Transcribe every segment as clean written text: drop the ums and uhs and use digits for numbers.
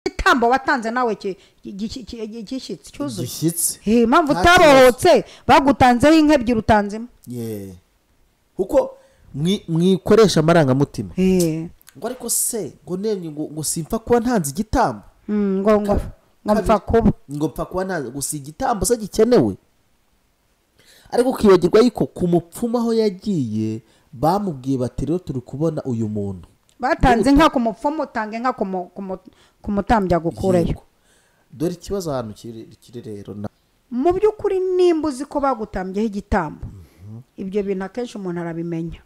igitambo watanze nawe gishyitsi cyuzuye gishyitsi impamvu utabohotse bagutanzeho inka ebyiri utanzemo kuko mwikoresha amarangamutima ngo ariko se ngo nemye ngo simpfa kuba ntanze igitambo ngo mpfa kuba ntanze gusa igitambo se gikenewe ariko ukibagirwa yuko ku mupfumu aho yagiye bamubwiye bati rero turi kubona uyu muntu batanze inka ku mupfumu utanga inka ku mutambyi agukureyo dore ikibazo ahantu kiri rero mu by'ukuri nimba uzi ko bagutambyeho igitambo ibyo bintu akenshi umuntu arabimenya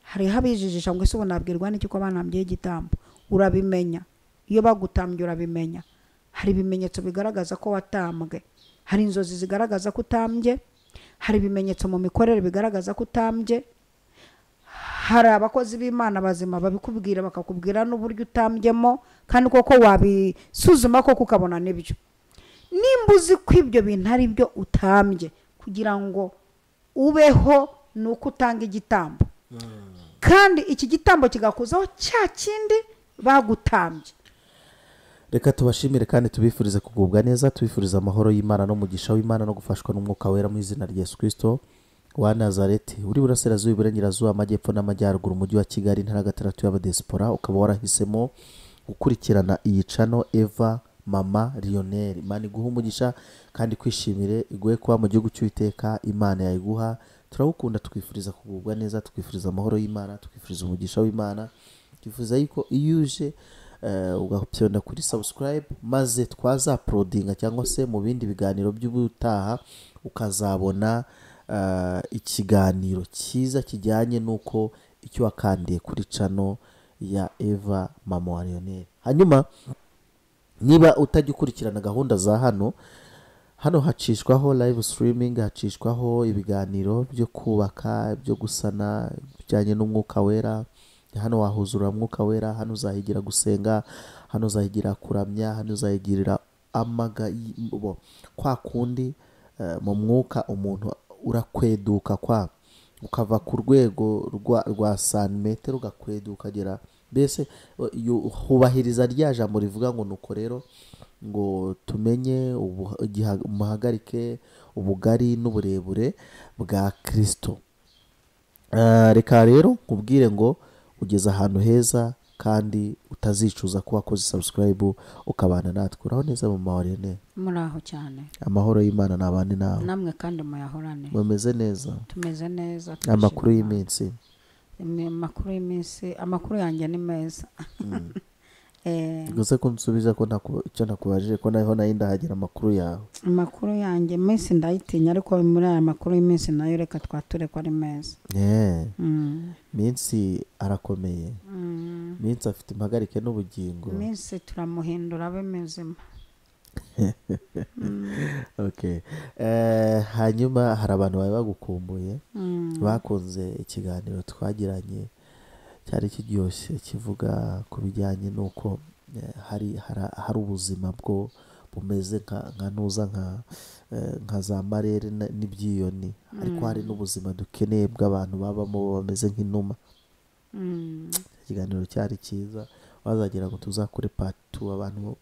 hariho abijijisha ngo ese ubu nabwirwa n'iki ko banambyeho igitambo urabimenya iyo bagutambye urabimenya hari ibimenyetso bigaragaza ko watambwe hari inzozi zigaragaza ko utambye hari ibimenyetso mu mikorere bigaragaza ko utambye hari abakozi b'Imana bazima babikubwira bakakubwira n'uburyo utambyemo kandi koko wabisuzuma koko ukabona n'ibyo nimba uzi ko ibyo bintu ari byo utambye kugira ngo ubeho ni uko utanga igitambo kandi iki gitambo kigakuzaho cya kindi bagutambye. Reka tubashimire kandi tubifurize kugubwa neza, tubifuriza amahoro y'Imana no mugisha w'Imana no gufashwa n'umwuka wera mu izina rya Yesu Kristo wa Nazareti uri burasirazuba iburengerazuba amajyepfo n'amajyaruguru umujyi wa Kigali intara gatandatu y'abadiaspora ukaba warahisemo gukurikirana iyi channel Eva Mama Lionel. Imana iguha umugisha kandi kwishimire iguhe kuba mu gihugu cy'Uwiteka Imana yayiguha. Turawukunda twifuriza kugubwa neza, twifuriza amahoro y'Imana, twifuriza umugisha w'Imana, twifuza yuko iyuje ugapyonda kuri subscribe maze twaza uploadinga cyangwa se mu bindi biganiro by'ubutaha ukazabona ikiganiro cyiza kijyanye nuko icyo wakandiye kuri channel ya Eva Mama Lionel. Hanyuma niba utajya ukurikirana gahunda za hano hacishwaho live streaming, hacishwaho ibiganiro byo kubaka, byo gusana bijyanye n'umwuka wera. Hano wahuzura umwuka wera, hano uzahigira gusenga, hano uzahigira kuramya, hano uzahigirira kwa kundi mu mwuka umuntu urakweduka ukava ku rwego rwa santimetero ugakweduka agera mbese hubahiriza rya jambo rivuga ngo nuko rero ngo tumenye umuhagarike ubugari n'uburebure bwa Kristo. Reka rero nkubwire ngo ugeze ahantu heza kandi utazicuza kuba wakoze subscribe ukabana natwe. Uraho neza mu mahorene? Muraho cyane. Amahoro y'Imana nabandi nawe. Namwe kandi muyahorane. Mumeze neza? Tumeze neza. Amakuru y'iminsi? Amakuru yanjye ni meza. Gusa ko nsubiza ko icyo nakubajije ko naho ndahagira amakuru yawe. Amakuru yanjye iminsi ndayitinya ariko muri aya makuru y'iminsi nayo reka twature ko ari meza. Minsi arakomeye. Minsi afite impagarike n'ubugingo. Minsi turamuhindura abe mezima. Okay. Hanyuma hari abantu bari bagukumbuye bakunze ikiganiro twagiranye cyari kiryoshye kivuga ku bijyanye n'uko hari ubuzima bwo bumeze nka nuza nka za marere n'ibyiyoni ariko hari n'ubuzima dukeneye bw'abantu babamo bameze nk'inuma. Ikiganiro cyari cyiza wazagira ngo tuzakore part 2 abantu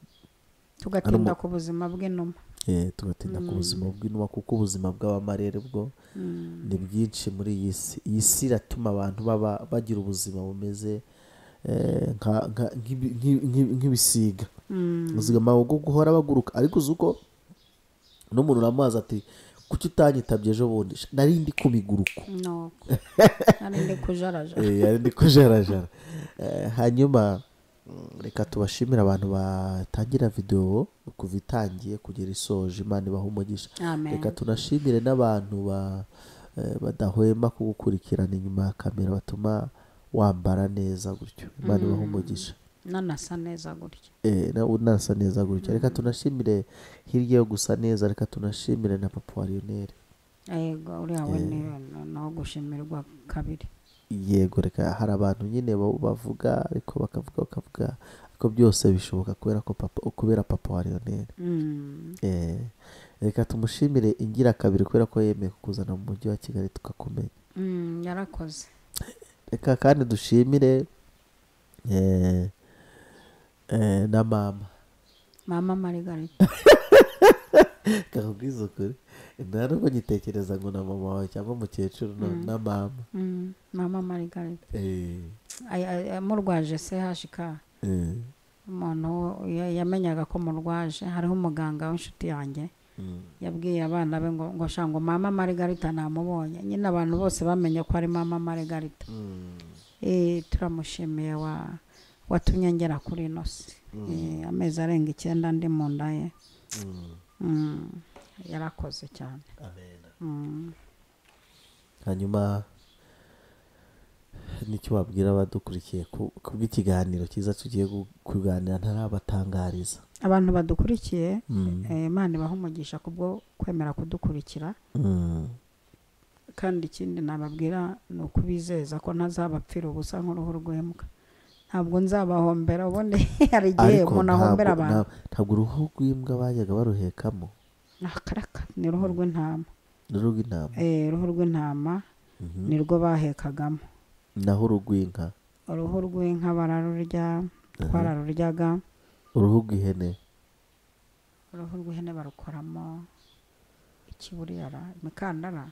tugatinda ku buzima bw'inuma. Tugatinda ku buzima bw'inuma kuko ubuzima bw'abamarere bwo ni bwinshi muri iyi si. Iyi si iratuma abantu bagira ubuzima bumeze nk'ibisiga ubuzima bwo guhora baguruka ariko uzuko n'umuntu uramubaza ati kuki utanyitabye ejo bundi? Nari ndi ku miguruko. Nari ndi kujarajara. Yari ndi kujarajara. Hanyuma reka tubashimira abantu batangira video kuva itangiye kugera isoje. Imana ibaha umugisha. Reka tunashimire n'abantu badahwema kugukurikirana inyuma ya kamera batuma wambara neza gutyo. Imana ibaha umugisha. Nanasa neza gutyo. Unasa neza gutyo. Reka tunashimire hirya yo gusa neza, reka tunashimire na Papa Lionel. Yego uri awe no gushimirwa kabiri. Yego reka hari abantu nyine bavuga ariko bakavuga ariko byose bishoboka kubera Papa Lionel. Reka tumushimire ingira kabiri kubera ko yemeye kukuzana mu mujyi wa Kigali tukakumenya. Yarakoze. Reka kandi dushimire na mama mama Margarita. kakubwiza ukuri nta nubwo ngitekereza ngo na mama wawe cyangwa umukecuru na mama. Mama Margarita Eh, murwaje CHK. eh, Umuntu yamenyaga ko murwaje, hariho umuganga w'inshuti yanjye yabwiye abana be ngo shango mama Margarita namubonye, nyine abantu bose bamenye ko ari mama Margarita. Turamushimiye watumye ngera kuri ino si. Amezi arenga 9 ndi mu nda ye. Yarakoze cyane. amen. Hanyuma nicyo wabwira abadukurikiye kubw'ikiganiro cyiza tugiye kuganira ntarabatangariza abantu badukurikiye. Imana ibaha umugisha kubwo kwemera kudukurikira. Kandi ikindi nababwira ni ukubizeza ko ntazabapfira ubusa nk'uruhu rw'imbwa. Ntabwo nzabahombera, ubundi hari igihe umuntu ahombera abantu. ntabwo uruhu rw'imbwa bajyaga baruhekamo. Akaraka ni uruhu rw'intama. uruhu rw'intama. Uruhu rw'intama nirwo bahekagamo. naho urugw'inka. Uruhu rw'inka bararurya, twararuryaga. uruhu rw'ihene. Uruhu rw'ihene barukoramo ikiburiyara, imikandara.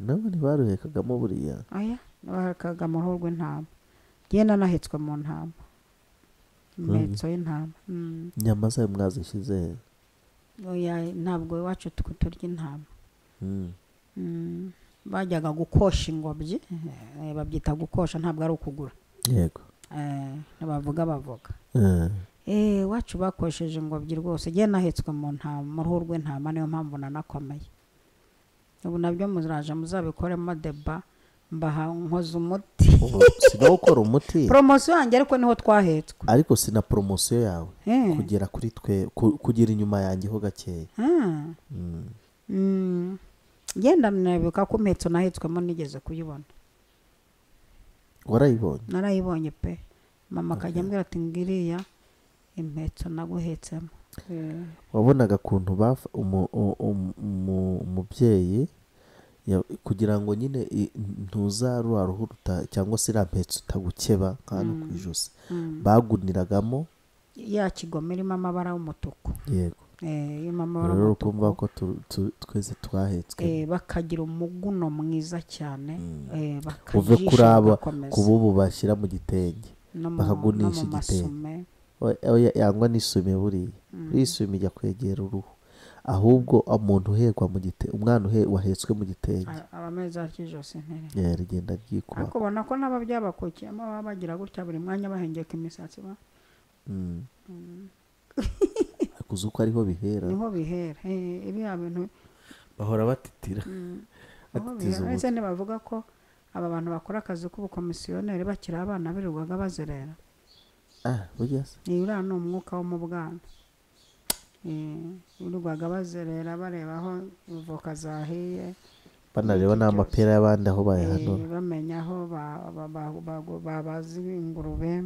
nabo ntibaruhekagamo buriya. Aya bahekagamo uruhu rw'intama. Genda nahetswe mu ntama, imetso y'intama. inyama zayo mwazishyize he? Oya, ntabwo iwacu turya intama. Bajyaga gukosha ingobyi, babyita gukosha, ntabwo ari ukugura. yego. Bavuga iwacu bakosheje ingobyi rwose. Genda nahetswe mu ntama, mu ruhu rw'intama, niyo mpamvu nanakomeye. Ubu nabyo muzaraje muzabikoremo deba, mbaha nkoze umuti. sina gukora umuti. Promosiyo yanjye ariko niho twahetswe. ariko sina promosiyo yawe kugera kuri twe kugira inyuma yanjye ho gakeya. Genda nabibuka ko impetso nahetswemo nigeze kuyibona. warayibonye? Narayibonye pe. Mama akajya ambwira ati ngiriya impetso naguhetsemo. wabonaga kuntu umubyeyi kugira ngo nyine ntuzarura ruhu cyangwa se irampetso utagukeba nk'ahantu ku ijosi baguniragamo ya kigoma irimo amabara y'umutuku. yego. rero ukumva ko twese twahetswe. bakagira umuguno mwiza cyane. uve kuri aba kububu bashyira mu gitenge bakagunisha igitenge. yangwa n'isume buriya. isume ijya kwegera uruhu, ahubwo umuntu uhekwa mu gitenge, umwana wahetswe mu gitenge abameza cy'ijosi ntere rigenda ryikuba. ariko ubona ko n'ababyabakokiyemo baba bagira gutya buri mwanya bahengeka imisatsi kuzi uko ariho bihera. niho bihera. Iriya bintu bahora batitira. ese ntibavuga ko aba bantu bakora akazi k'ubukomisiyoneri bakiri abana birirwaga bazerera. burya se uriya ni umwuka wo mu bwana. birirwaga bazerera bareba aho voka zahiye, banareba n'amapera y'abandi aho bayahanura, bamenya aho babazi ingurube,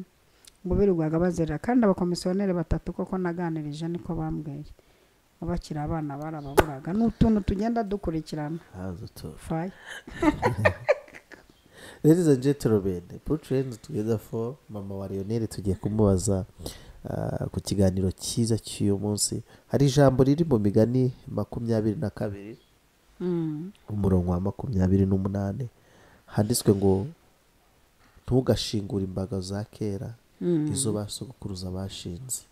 ngo birirwaga bazerera. kandi abakomisiyoneri 3 koko naganirije niko bambwiye, bakiri abana barababuraga. n'utuntu tugenda dukurikirana. Fire. Ladies and gentlemen, put friends together for mama wa Lionel. Tugiye kumubaza ku kiganiro cyiza cy'uyu munsi. Hari ijambo riri mu Migani 22 umurongo wa 28 handitswe ngo ntugashingure imbaga za kera izo basogokuruza bashinze.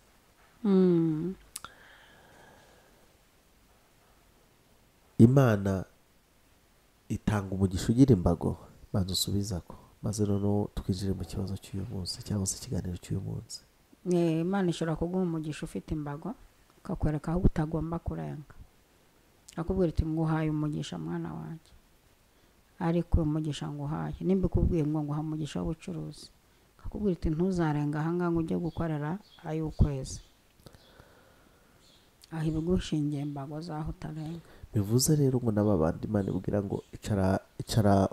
Imana itanga umugisha ugira imbago, maze usubiza ko, maze noneho twinjire mu kibazo cy'uyu munsi cyangwa se ikiganiro cy'uyu munsi. Imana ishobora kuguha umugisha ufite imbago, akakwereka aho utagomba kurenga, akubwira iti nguhaye umugisha mwana wanjye, ariko umugisha nguhaye nimba ikubwiye ngo nguha umugisha w'ubucuruzi, akakubwira iti ntuzarenga ahangaha ngo ujye gukorera ay'ukwezi, aho ibigushingiye imbago zaho utarenga. Bivuze rero ngo n'abandi Imana ibwira ngo icara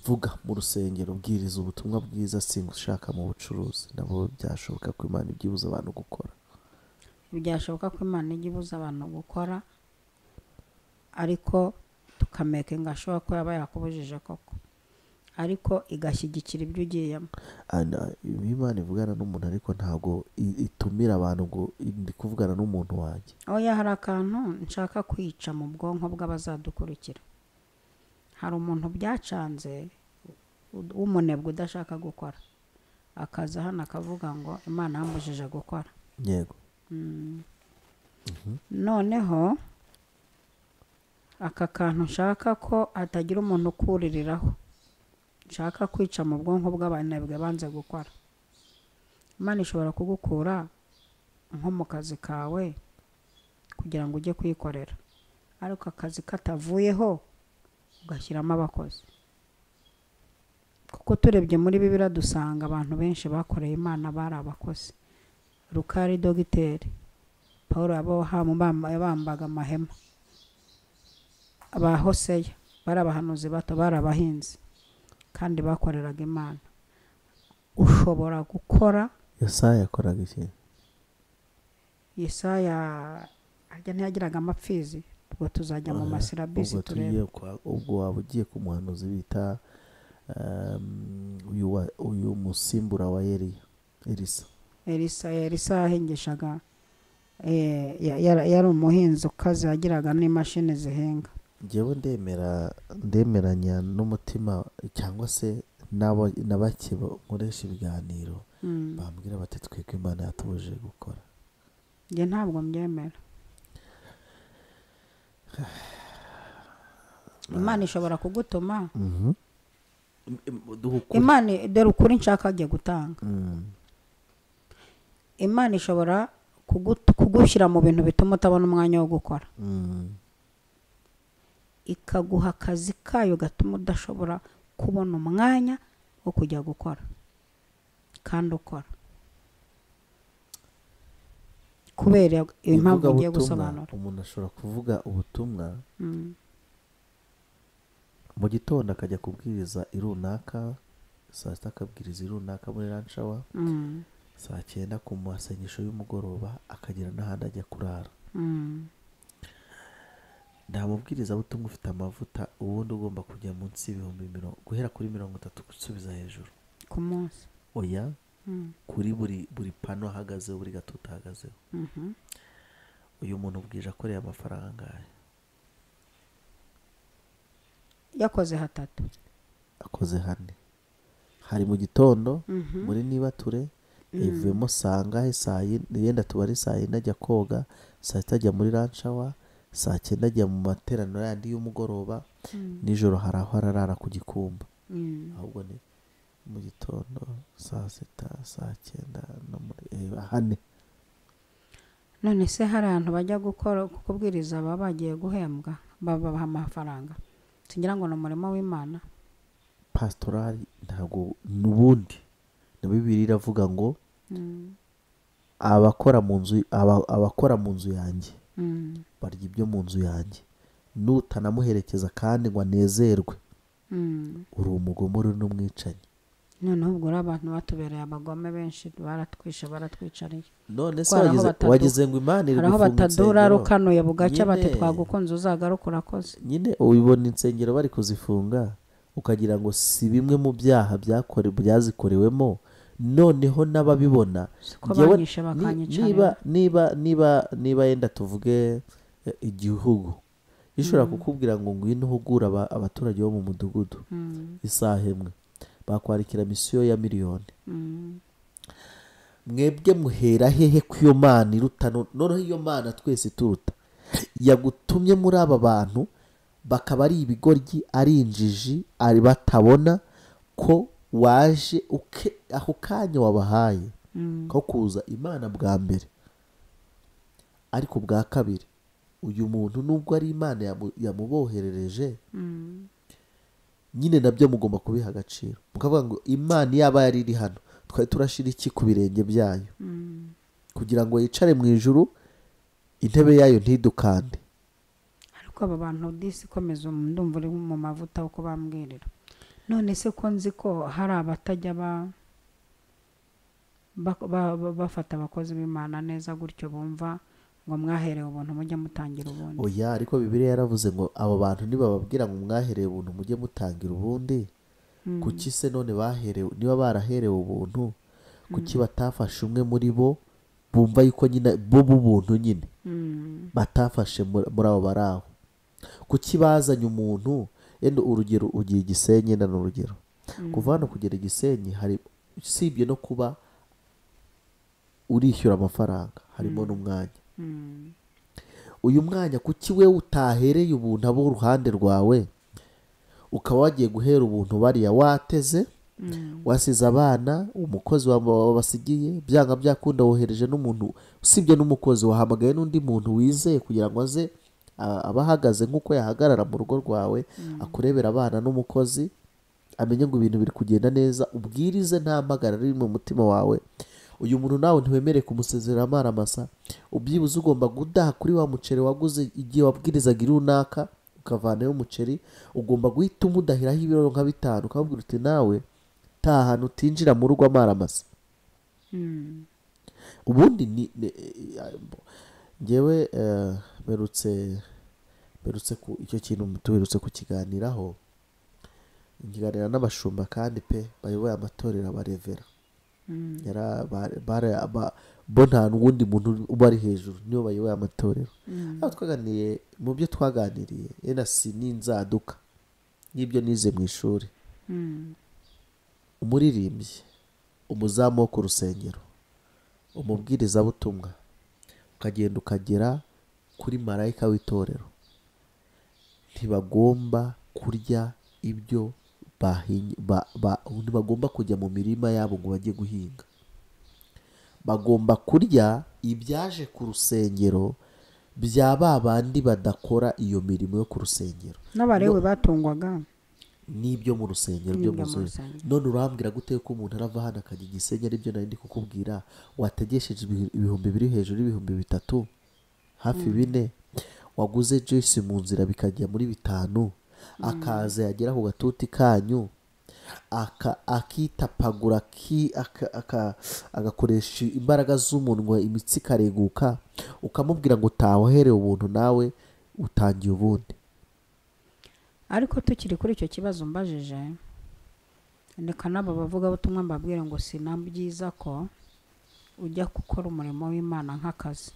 vuga mu rusengero, bwiriza ubutumwa bwiza, singushaka mu bucuruzi. Nabo byashoboka ko Imana igibuza abantu gukora. Byashoboka ko Imana igibuza abantu gukora, ariko tukameke ngashoboka ko yaba yakubujije koko. ariko igashyigikira ibyo ugiyemo. Imana ivugana n'umuntu ariko ntabwo itumira abantu ngo ndi kuvugana n'umuntu wanjye. oya hari akantu nshaka kwica mu bwonko bw'abazadukurikira. hari umuntu byacanze w'umunebwe udashaka gukora, akaza hano akavuga ngo Imana yambujije gukora. Yego. noneho aka kantu nshaka ko hatagira umuntu ukuririraho, nshaka kwica mu bwonko bw'abanebwe banze gukora. Imana ishobora kugukura nko mu kazi kawe kugira ngo ujye kwikorera, ariko akazi katavuyeho ugashyiramo abakozi. kuko turebye muri Bibiliya dusanga abantu benshi bakoreye Imana bari abakozi. Luka ari dogiteri, Pawulo yabambaga amahema, aba Hoseya bari abahanuzi bato, bari abahinzi kandi bakoreraga Imana. Ushobora gukora. Yesaya yakoraga iki? Yesaya ntiyagiraga amapfizi, ubwo tuzajya mu masirabisi turebe. ubwo waba ugiye ku muhanuzi bita uyu musimbura wa Elisa yahengeshaga, yari umuhinzi ukaze, yagiraga n'imashini zihenga. njyewe ndemeranya n'umutima cyangwa se na bake nkoresha ibiganiro bambwira bati twebwe Imana yatubujije gukora. njye ntabwo mbyemera. Imana ishobora kugutuma. Imana dore ukuri nshaka agiye gutanga. Imana ishobora kugushyira mu bintu bituma utabona umwanya wo gukora, ikaguha akazi kayo gatuma udashobora kubona umwanya wo kujya gukora kandi ukora, kubera impamvu ugiye gusobanura. Umuntu ashobora kuvuga ubutumwa mu gitondo akajya kubwiriza irunaka, saa sita akabwiriza irunaka muri ranshawa, saa 9 ku masengesho y'umugoroba akagira n'ahandi ajya kurara. nta mubwiriza butumwa ufite amavuta ubundi ugomba kujya munsi y'ibihumbi guhera kuri 30 gusubiza hejuru ku munsi. oya kuri buri pano ahagazeho, buri gatuta ahagazeho. uyu muntu ubwije akoreye amafaranga angahe? yakoze 3. akoze 4. hari mu gitondo muri nibature, ivemo sangahe? saa 4 yenda tubari saa 4 ajya koga, saa 6 ajya muri ranshawa, saa 9 ajya mu materaniro yandi y'umugoroba, nijoro hari aho ararara ku gikumba. ahubwo ni mu gitondo saa 6, saa 9 no muri 4. none se hari abantu bajya gukora kubwiriza baba bagiye guhembwa babaha amafaranga? singira ngo ni umurimo w'Imana. Pastorali ntabwo n'ubundi na Bibiliya iravuga ngo abakora mu nzu yanjye barya ibyo mu nzu yanjye, nutanamuherekeza kandi ngo anezerwe uri umugome, uri n'umwicanyi. noneho ubwo abantu batubereye abagome benshi, baratwicariye. none se wagize ngo Imana iri gufunga insengero, batadura rukanuye bugacya bati twagukunze uzagaruka urakoze. nyine ubibona insengero bari kuzifunga ukagira ngo si bimwe mu byaha byazikorewemo. noneho n'ababibona niba yenda tuvuge igihugu gishobora kukubwira ngo ngwino uhugura abaturage bo mu mudugudu isaha imwe, bakwarikira misiyo ya miliyoni. mwebwe muhera hehe ko iyo Mana iruta? noneho iyo Mana twese turuta yagutumye muri aba bantu bakaba ari ibigoryi, ari injiji, ari batabona ko waje ako kanya wabahaye ko kuza Imana bwa mbere. ariko bwa kabiri uyu muntu nubwo ari Imana yamuboherereje, nyine nabyo mugomba kubiha agaciro, mukavuga ngo Imana yaba yari iri hano twari turashira iki ku birenge byayo kugira ngo yicare mu ijuru, intebe yayo ntidukande. ariko aba bantu disi komeza ndumva uri mu mavuta uko bambwirira. none se ko nzi ko hari abatajya bafata abakozi b'Imana neza gutyo, bumva ngo mwaherewe ubuntu mujye mutangira ubundi. oya ariko Bibiliya yaravuze ngo abo bantu nibababwira ngo mwaherewe ubuntu mujye mutangira ubundi, kuki se none baherewe, niba baraherewe ubuntu kuki batafashe umwe muri bo bumva yuko nyine bo b'ubuntu nyine batafashe muri abo bari aho? kuki bazanye umuntu yenda urugero ugiye Gisenyi, yenda ni urugero kuva hano kugera Gisenyi hari usibye no kuba urishyura amafaranga harimo n'umwanya. Uyu mwanya kuki we utahereye ubuntu abo uruhande rwawe ukaba wagiye guhera ubuntu bariya wateze wasize abana umukozi wabasigiye byanga byakunda wohereje n'umuntu usibye n'umukozi wahamagaye n'undi muntu wizeye kugira ngo aze abahagaze nk'uko yahagarara mu rugo rwawe akurebera abana n'umukozi amenye ngo ibintu biri kugenda neza, ubwirize nta mpagara riri mu mutima wawe. Uyu muntu nawe ntiwemere kumusezerera amaramasa, ubyibuze ugomba gudaha kuri wa muceri waguze igihe wabwirizaga runaka ukavanayo umuceri, ugomba guhita umudahiraho ibiro nka 5 ukabwira uti nawe tahana utinjira mu rugo amaramasa. Ubundi ngewe berutse ku icyo kintu tuberutse kukiganiraho, nkiganira n'abashumba kandi pe bayoboye amatorero abarevera bo nta n'uwundi muntu uba ari hejuru, niyo bayoboye amatorero. aho twaganiye mu byo twaganiriye yenda si n'inzaduka n'ibyo nize mu ishuri, umuririmbyi, umuzamu wo ku rusengero, umubwirizabutumwa, ukagenda ukagera kuri marayika w'itorero, ntibagomba kurya ibyo ntibagomba kujya mu mirima yabo ngo bajye guhinga, bagomba kurya ibyaje ku rusengero bya ba bandi badakora iyo mirimo yo ku rusengero. n'abarewe batungwaga n'ibyo mu rusengero byo muzuye. None urambwira gute ko umuntu arava hano akajya Gisenyi, aribyo nari ndi kukubwira, wategesheje ibihumbi biri hejuru y'ibihumbi 3 hafi 4, waguze juice mu nzira bikajya muri 5, akaza yagera ku gatuti kanyu akitapagura agakoresha imbaraga z'umunwa imitsi ikareguka, ukamubwira ngo utawaherewe ubuntu nawe utangiye ubundi. ariko tukiri kuri icyo kibazo mbajije, ndeka n'aba bavugabutumwa mbabwire ngo si na byiza ko ujya gukora umurimo w'Imana nk'akazi,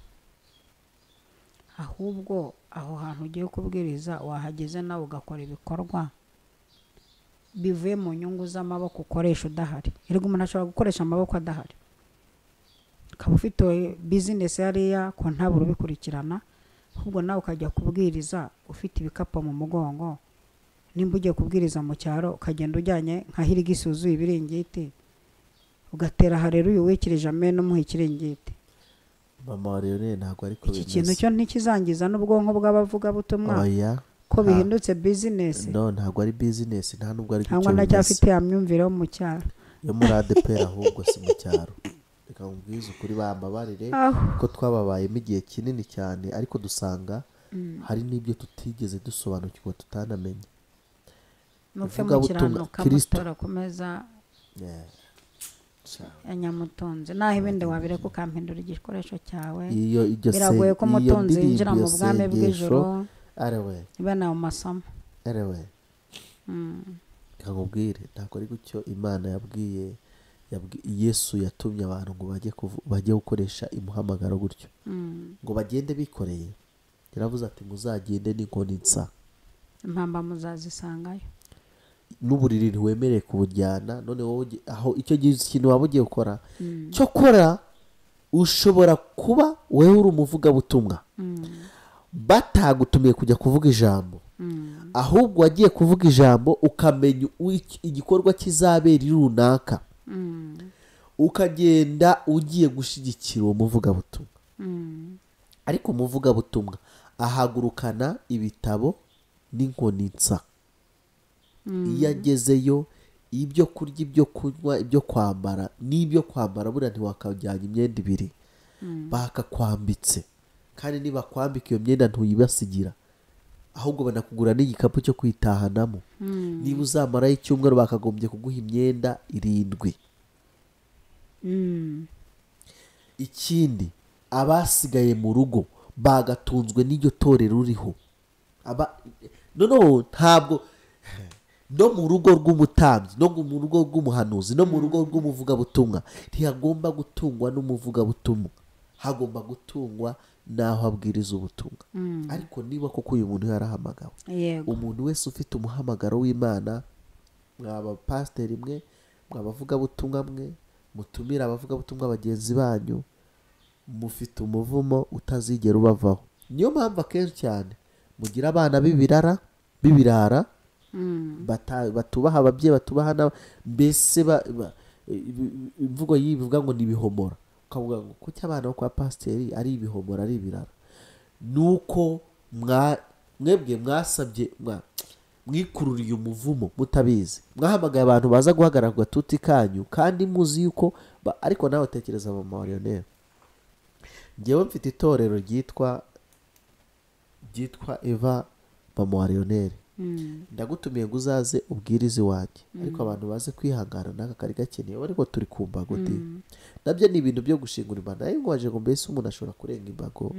ahubwo aho hantu ugiye kubwiriza wahageze nawe ugakora ibikorwa bivuye mu nyungu z'amaboko ukoresha udahari. Erega umuntu ashobora gukoresha amaboko adahari, ukaba ufite bizinesi hariya ko ntabura ubikurikirana, ahubwo nawe ukajya kubwiriza ufite ibikapu mu mugongo. Nimba ugiye kubwiriza mu cyaro ukagenda ujyanye nka hirigi isuzuye ibiringiti, ugatera hareruya uwikirije amen umuha ikiringiti. Mama wa Leonel ntabwo ariko iki kintu cyo ntikizangiza n'ubwonko bw'abavugabutumwa ko bihindutse bizinesi. No, ntabwo ari bizinesi, nta nubwo ari cyangwa ndacyafite ya myumvire yo mu cyaro yo muri ADPR, ahubwo si mu cyaro. Reka mubwize ukuri bambabarire ko twababayemo igihe kinini cyane, ariko dusanga hari n'ibyo tutigeze dusobanukirwa tutanamenye. mupfe mu kiranuka mutora komeza Nyamutonzi, naho ibindi wabireka ukampindura igikoresho cyawe. Biragoye ko Mutonzi yinjira mu bwami bw'ijoro niba nawe mu masomo. Kakubwire ntabwo ari gutyo Imana yabwiye Yesu yatumye abantu ngo bajye gukoresha imuhamagaro gutyo, ngo bagende bikoreye. Yaravuze ati muzagende n'inkoni nsa, impamba muzazisangayo, n'uburiri ntiwemereye kubujyana. None wowe aho icyo kintu waba ugiye gukora cyo kora, ushobora kuba wowe uri umuvugabutumwa batagutumiye kujya kuvuga ijambo, ahubwo wagiye kuvuga ijambo ukamenya igikorwa kizabera runaka, ukagenda ugiye gushyigikira uwo muvugabutumwa. Ariko umuvugabutumwa ahagurukana ibitabo n'inkoni nsa. Iyo agezeyo ibyo kurya, ibyo kunywa, ibyo kwambara, n'ibyo kwambara buriya ntiwakajyana imyenda 2, bakakwambitse. Kandi niba kwambika iyo myenda ntuyibasigira, ahubwo banakugura n'igikapu cyo kwitahanamo. Niba uzamarayo icyumweru bakagombye kuguha imyenda 7. Ikindi, abasigaye mu rugo bagatunzwe n'iryo torero uriho. Noneho ntabwo no mu rugo rw'umutambyi, no mu rugo rw'umuhanuzi, no mu rugo rw'umuvugabutumwa ntihagomba gutungwa n'umuvugabutumwa, hagomba gutungwa n'aho abwiriza ubutumwa. ariko niba koko uyu muntu yarahamagawe, yego umuntu wese ufite umuhamagaro w'Imana, mwaba pasiteri mwe, mwabavugabutumwa mwe, mutumire abavugabutumwa bagenzi banyu, mufite umuvumo utazigera ubavaho. niyo mpamvu akenshi cyane mugira abana b'ibirara batubaha ababyeyi, batubaha mbese imvugo yivuga ngo ni ibihomora. ukavuga ngo kuki abana bo kwa pasiteri ari ibihomora, ari ibirara? nuko mwebwe mwasabye mwikururiye umuvumo mutabizi, mwahamagaye abantu baza guhagarara ku gatuti kanyu kandi muzi yuko ariko nawe tekereza mama wa Lionel, ngewe mfite itorero ryitwa Eva mama wa Lionel, ndagutumiye ngo uzaze ubwirize wanjye, ariko abantu baze kwihangana n'aka kari gakeneye, ariko turi ku mbago nabyo ni ibintu byo gushingura Imana. nayo ngwaje ngo mbese umuntu ashobora kurenga imbago,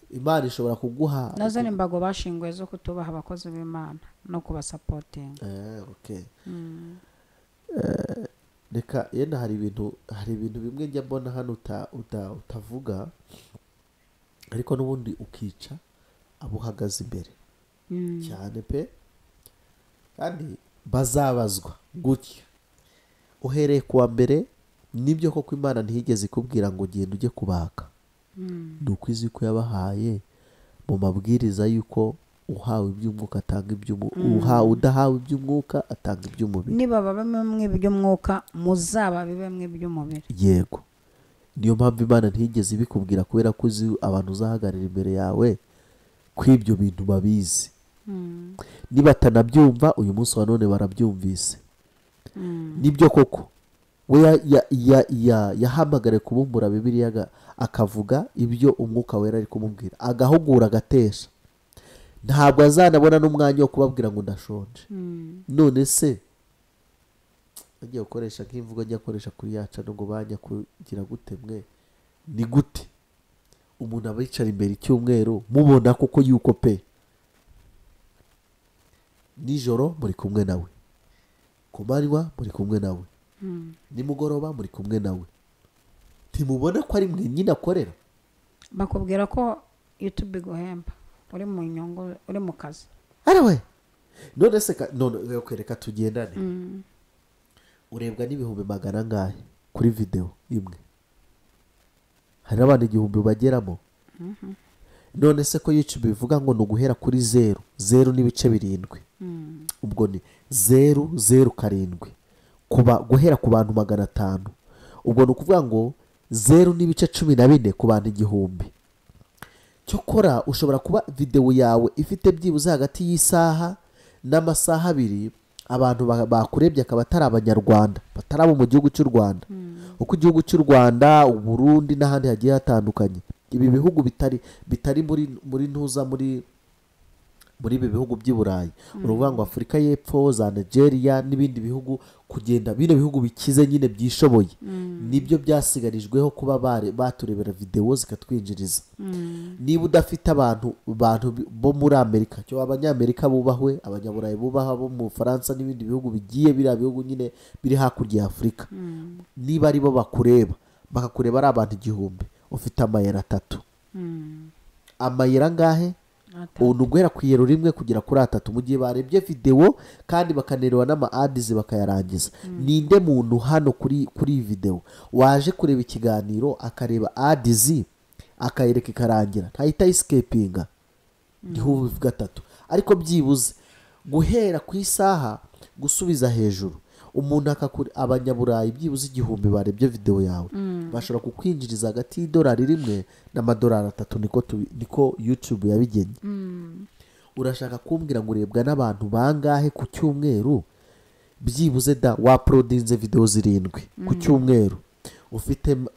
Imana ishobora kuguha nazo ni imbago bashinguye zo kutubaha abakozi b'Imana no kubasapotinga. okay. Reka yenda hari ibintu bimwe njya mbona hano utavuga, ariko n'ubundi ukica abo uhagaze imbere cyane pe, kandi bazabazwa gutya uhereye kuwa mbere. nibyo koko Imana ntihigeze ikubwira ngo genda ujye kubaka, ni uko izi ko yabahaye mu mabwiriza y'uko uhawe iby'umwuka atanga iby'umwuka, udahawe iby'umwuka atanga iby'umubiri. niba bamwe iby'umwuka muzaba bimwe iby'umubiri. yego, niyo mpamvu Imana ntihigeze ibikubwira, kubera ko uzi abantu uzahagarara imbere yawe ko ibyo bintu babizi. niba atanabyumva uyu munsi wa none barabyumvise. nibyo koko we yahamagare kubumbura Bibiliya akavuga ibyo umwuka wera ari kumubwira, agahugura, agatesha. ntabwo azanabona n'umwanya wo kubabwira ngo ndashonje. none se bagiye gukoresha nk'imvugo njya akoresha kuri yaca ngo bajya kugira gute mwe, ni gute umuntu aba yicara imbere icyumweru mubona koko yuko pe nijoro muri kumwe nawe, ku manywa muri kumwe nawe, nimugoroba muri kumwe nawe, ntimubona ko ari mwe nyine akorera? bakubwira ko YouTube iguhemba uri mu nyungu, uri mu kazi. arawe none se none kwereka tugendane, urebwa n'ibihumbi magana angahe kuri video imwe? hari n'abandi 1000 bageramo. none se ko YouTube bivuga ngo ni uguhera kuri 0 n'ibice 7, ubwo ni 007 guhera ku bantu 500, ubwo ni ukuvuga ngo 0 n'ibice 14 ku bantu 1000. cyokora ushobora kuba video yawe ifite byibuze hagati y'isaha n'amasaha 2, abantu bakurebye akaba atari abanyarwanda, batarabo mu gihugu cy'u Rwanda. uko igihugu cy'u Rwanda, u Burundi n'ahandi hagiye hatandukanye, ibi bihugu bitari muri ntuza muri ibi bihugu by'i Burayi, uruvuga ngo Afurika y'Epfo, za Nigeria n'ibindi bihugu, kugenda bino bihugu bikize nyine byishoboye, nibyo byasigarijweho kuba baturebera video zikatwinjiriza. niba udafite abantu bo muri Amerika, cyo abanyamerika bubahwe, abanyaburayi bubaha, bo mu Faransa n'ibindi bihugu bigiye biriya bihugu nyine biri hakurya ya Afurika, niba ari bo bakureba bakakureba ari abantu 1000, ufite amayero 3. amayero angahe? ubu guhera ku iyero rimwe kugera kuri 3 mu gihe barebye video kandi bakanerewa n'ama ads bakayarangiza. ninde muntu hano kuri iyi video waje kureba ikiganiro akareba ads akayereka ikarangira ntahita escapinga ndiho 3? ariko byibuze guhera ku isaha gusubiza hejuru, umuntu abanyaburayi byibuze 1000 barebye video yawe, bashobora kukwinjiriza hagati $1 n'amadolari 3, niko YouTube yabigennye. urashaka kumbwira ngo urebwa n'abantu bangahe ku cyumweru? byibuze waprodinze video 7 ku cyumweru,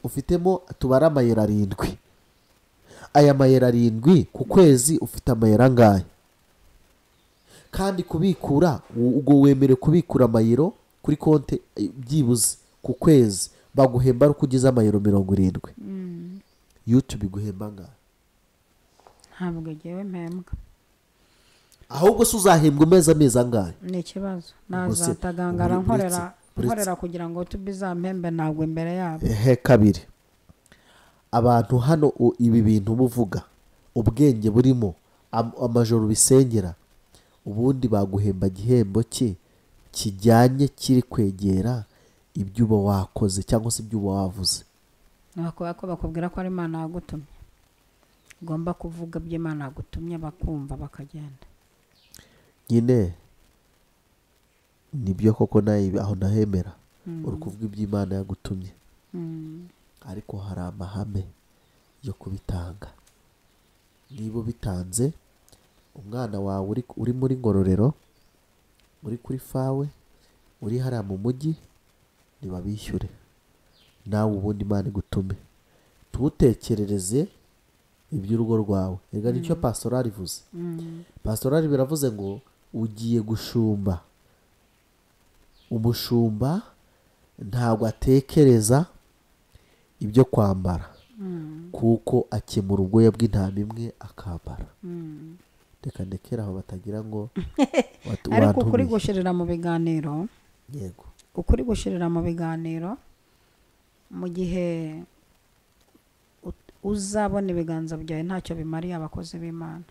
ufitemo tubara amayero 7. aya mayero 7 ku kwezi ufite amayero angahe? kandi kubikura ubwo wemere kubikura amayero kuri konti byibuze ku kwezi baguhemba ari kugiza amayero 70. YouTube iguhemba ngahe? ntabwo ngewe mpembwa. ahubwo se uzahembwa amezi angahe? ni ikibazo Ubwo se nazatagangara uretse- nkorera kugira ngo tubizampembe ntabwo imbere yabo. kabiri, abantu hano ibi bintu buvuga ubwenge burimo amajoro bisengera, ubundi baguhemba igihembo cye kijyanye kiri kwegera ibyo uba wakoze cyangwa se ibyo uba wavuze. Bakubwira ko bakubwira ko ari Imana yagutumye, ugomba kuvuga ibyo Imana yagutumye bakumva bakagenda. Nyine nibyo koko nawe aho nahemera uri kuvuga ibyo Imana yagutumye, ariko hari amahame yo kubitanga. Niba ubitanze, umwana wawe uri muri Ngororero, uri kuri fawe, uri hariya mu mujyi, ntibabishyure nawe ubundi Imana igutume. Tuwutekerereze iby'urugo rwawe. Erega nicyo pastorali ivuze. Pastorali biravuze ngo ugiye gushumba. Umushumba ntabwo atekereza ibyo kwambara, kuko akemura ubwoya bw'intama imwe akambara. Reka ndekera aho batagira ngo ariko ukuri gushirira mu biganiro, yego, ukuri gushirira mu biganiro, mu gihe uzabona ibiganza byawe ntacyo bimariye abakozi b'Imana.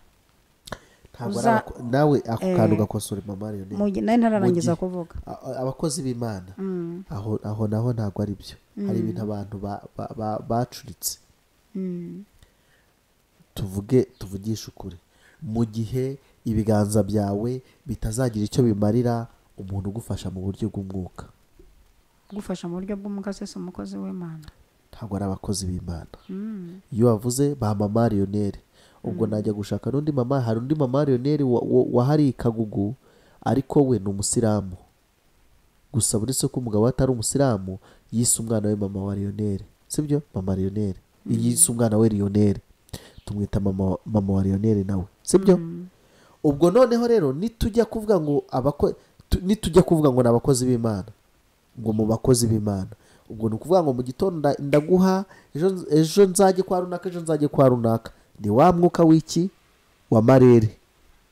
nawe ako kantu gakosora mama Leonel. Nari ntararangiza kuvuga abakozi b'Imana aho naho ntabwo ari byo. Hari ibintu abantu bacuritse. Tuvugisha ukuri. Mu gihe ibiganza byawe bitazagira icyo bimarira umuntu ugufasha mu buryo bw'umwuka, gufasha mu buryo bw'umwuka, se umukozi w'Imana ntabwo ari abakozi b'Imana. Iyo wavuze ba mama Leonel, ubwo najya gushaka n'undi mama. Hari undi mama Leonel wahariye Kagugu, ariko we ni umusilamu gusa. Uretse ko umugabo atari umusilamu, yise umwana we mama wa Leonel, sibyo? Mama Leonel yise umwana we Leonel, tumwita mama wa Leonel nawe, sibyo? Ubwo noneho rero nitujya kuvuga ngo ni abakozi b'Imana, ngo mu bakozi b'Imana, ubwo ni ukuvuga ngo mu gitondo ndaguha, ejo nzajye kwa runaka, ejo nzajye kwa runaka. Ni wa mwuka w'iki wa marere.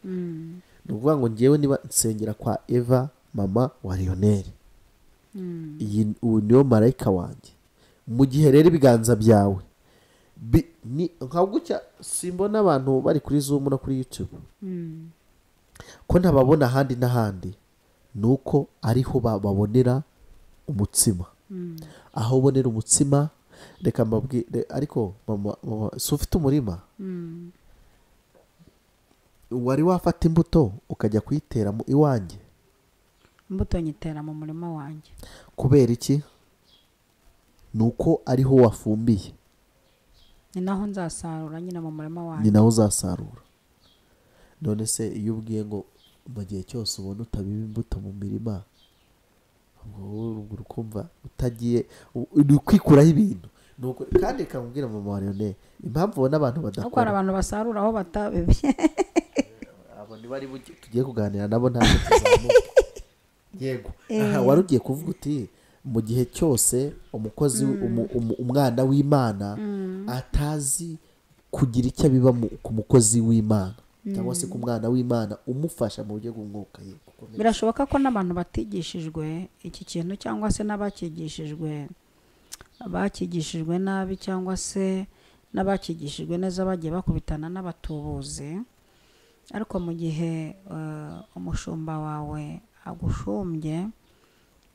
Ni ukuvuga ngo ngewe niba nsengera kwa Eva mama wa Leonel, uyu niwo marayika wanjye. Mu gihe rero ibiganza byawe nka gutya, simbona abantu bari kuri Zoom no kuri YouTube, ko ntababona ahandi n'ahandi, ni uko ariho babonera umutsima. Aho ubonera umutsima, reka mbabwire, ariko mama si ufite umurima? Wari wafata imbuto ukajya kuyitera iwanjye? Imbuto nyitera mu murima wanjye. Kubera iki? Ni uko ariho wafumbiye, ni naho nzasarura nyine mu murima wanjye. ni naho uzasarura. None se iyo ubwiye ngo mu gihe cyose ubona utabiba imbuto mu mirima, ubwo ukumva utagiye kwikuraho ibintu. Kandi kamubwira mama wa Leonel, impamvu ubona abantu badakora, kuko hari abantu basarura aho batabibye. abo ni bari tugiye kuganira nabo, ntabwo tuzamuka. Yego. Wari ugiye kuvuga uti mu gihe cyose umukozi umwana w'Imana atazi kugira icyo abiba ku mukozi w'Imana, cyangwa se ku mwana w'Imana umufasha mu buryo bw'umwuka. Birashoboka ko n'abantu batigishijwe iki kintu, cyangwa se n'abakigishijwe nabi, cyangwa se n'abakigishijwe neza bagiye bakubitana n'abatubuzi. Ariko mu gihe umushumba wawe agushumbye,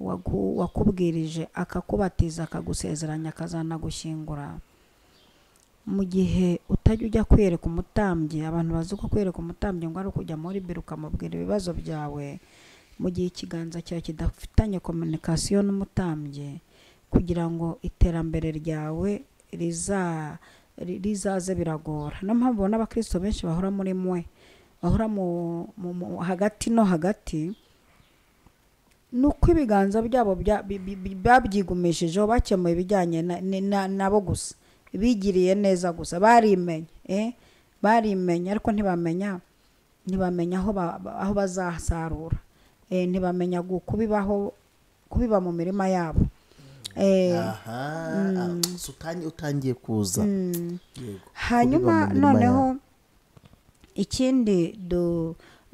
wakubwirije, akakubatiza, akagusezeranya, akazanagushyingura, mu gihe utajya ujya kwiyereka umutambyi, abantu bazi ko kwiyereka umutambyi ngo ari ukujya muri biro ukamubwira ibibazo byawe, mu gihe ikiganza cyawe kidafitanye kominikasiyo n'umutambyi, kugira ngo iterambere ryawe rizaze biragora. Niyo mpamvu ubona abakristo benshi bahora muri mwe, bahora hagati no hagati, nuko ibiganza byabo babyigumishijeho, bakemuye ibijyanye nabo gusa, bigiriye neza gusa, barimenye ariko ntibamenya aho bazasarura, ntibamenya kubiba mu mirima yabo. Utangiye kuza. Hanyuma noneho ikindi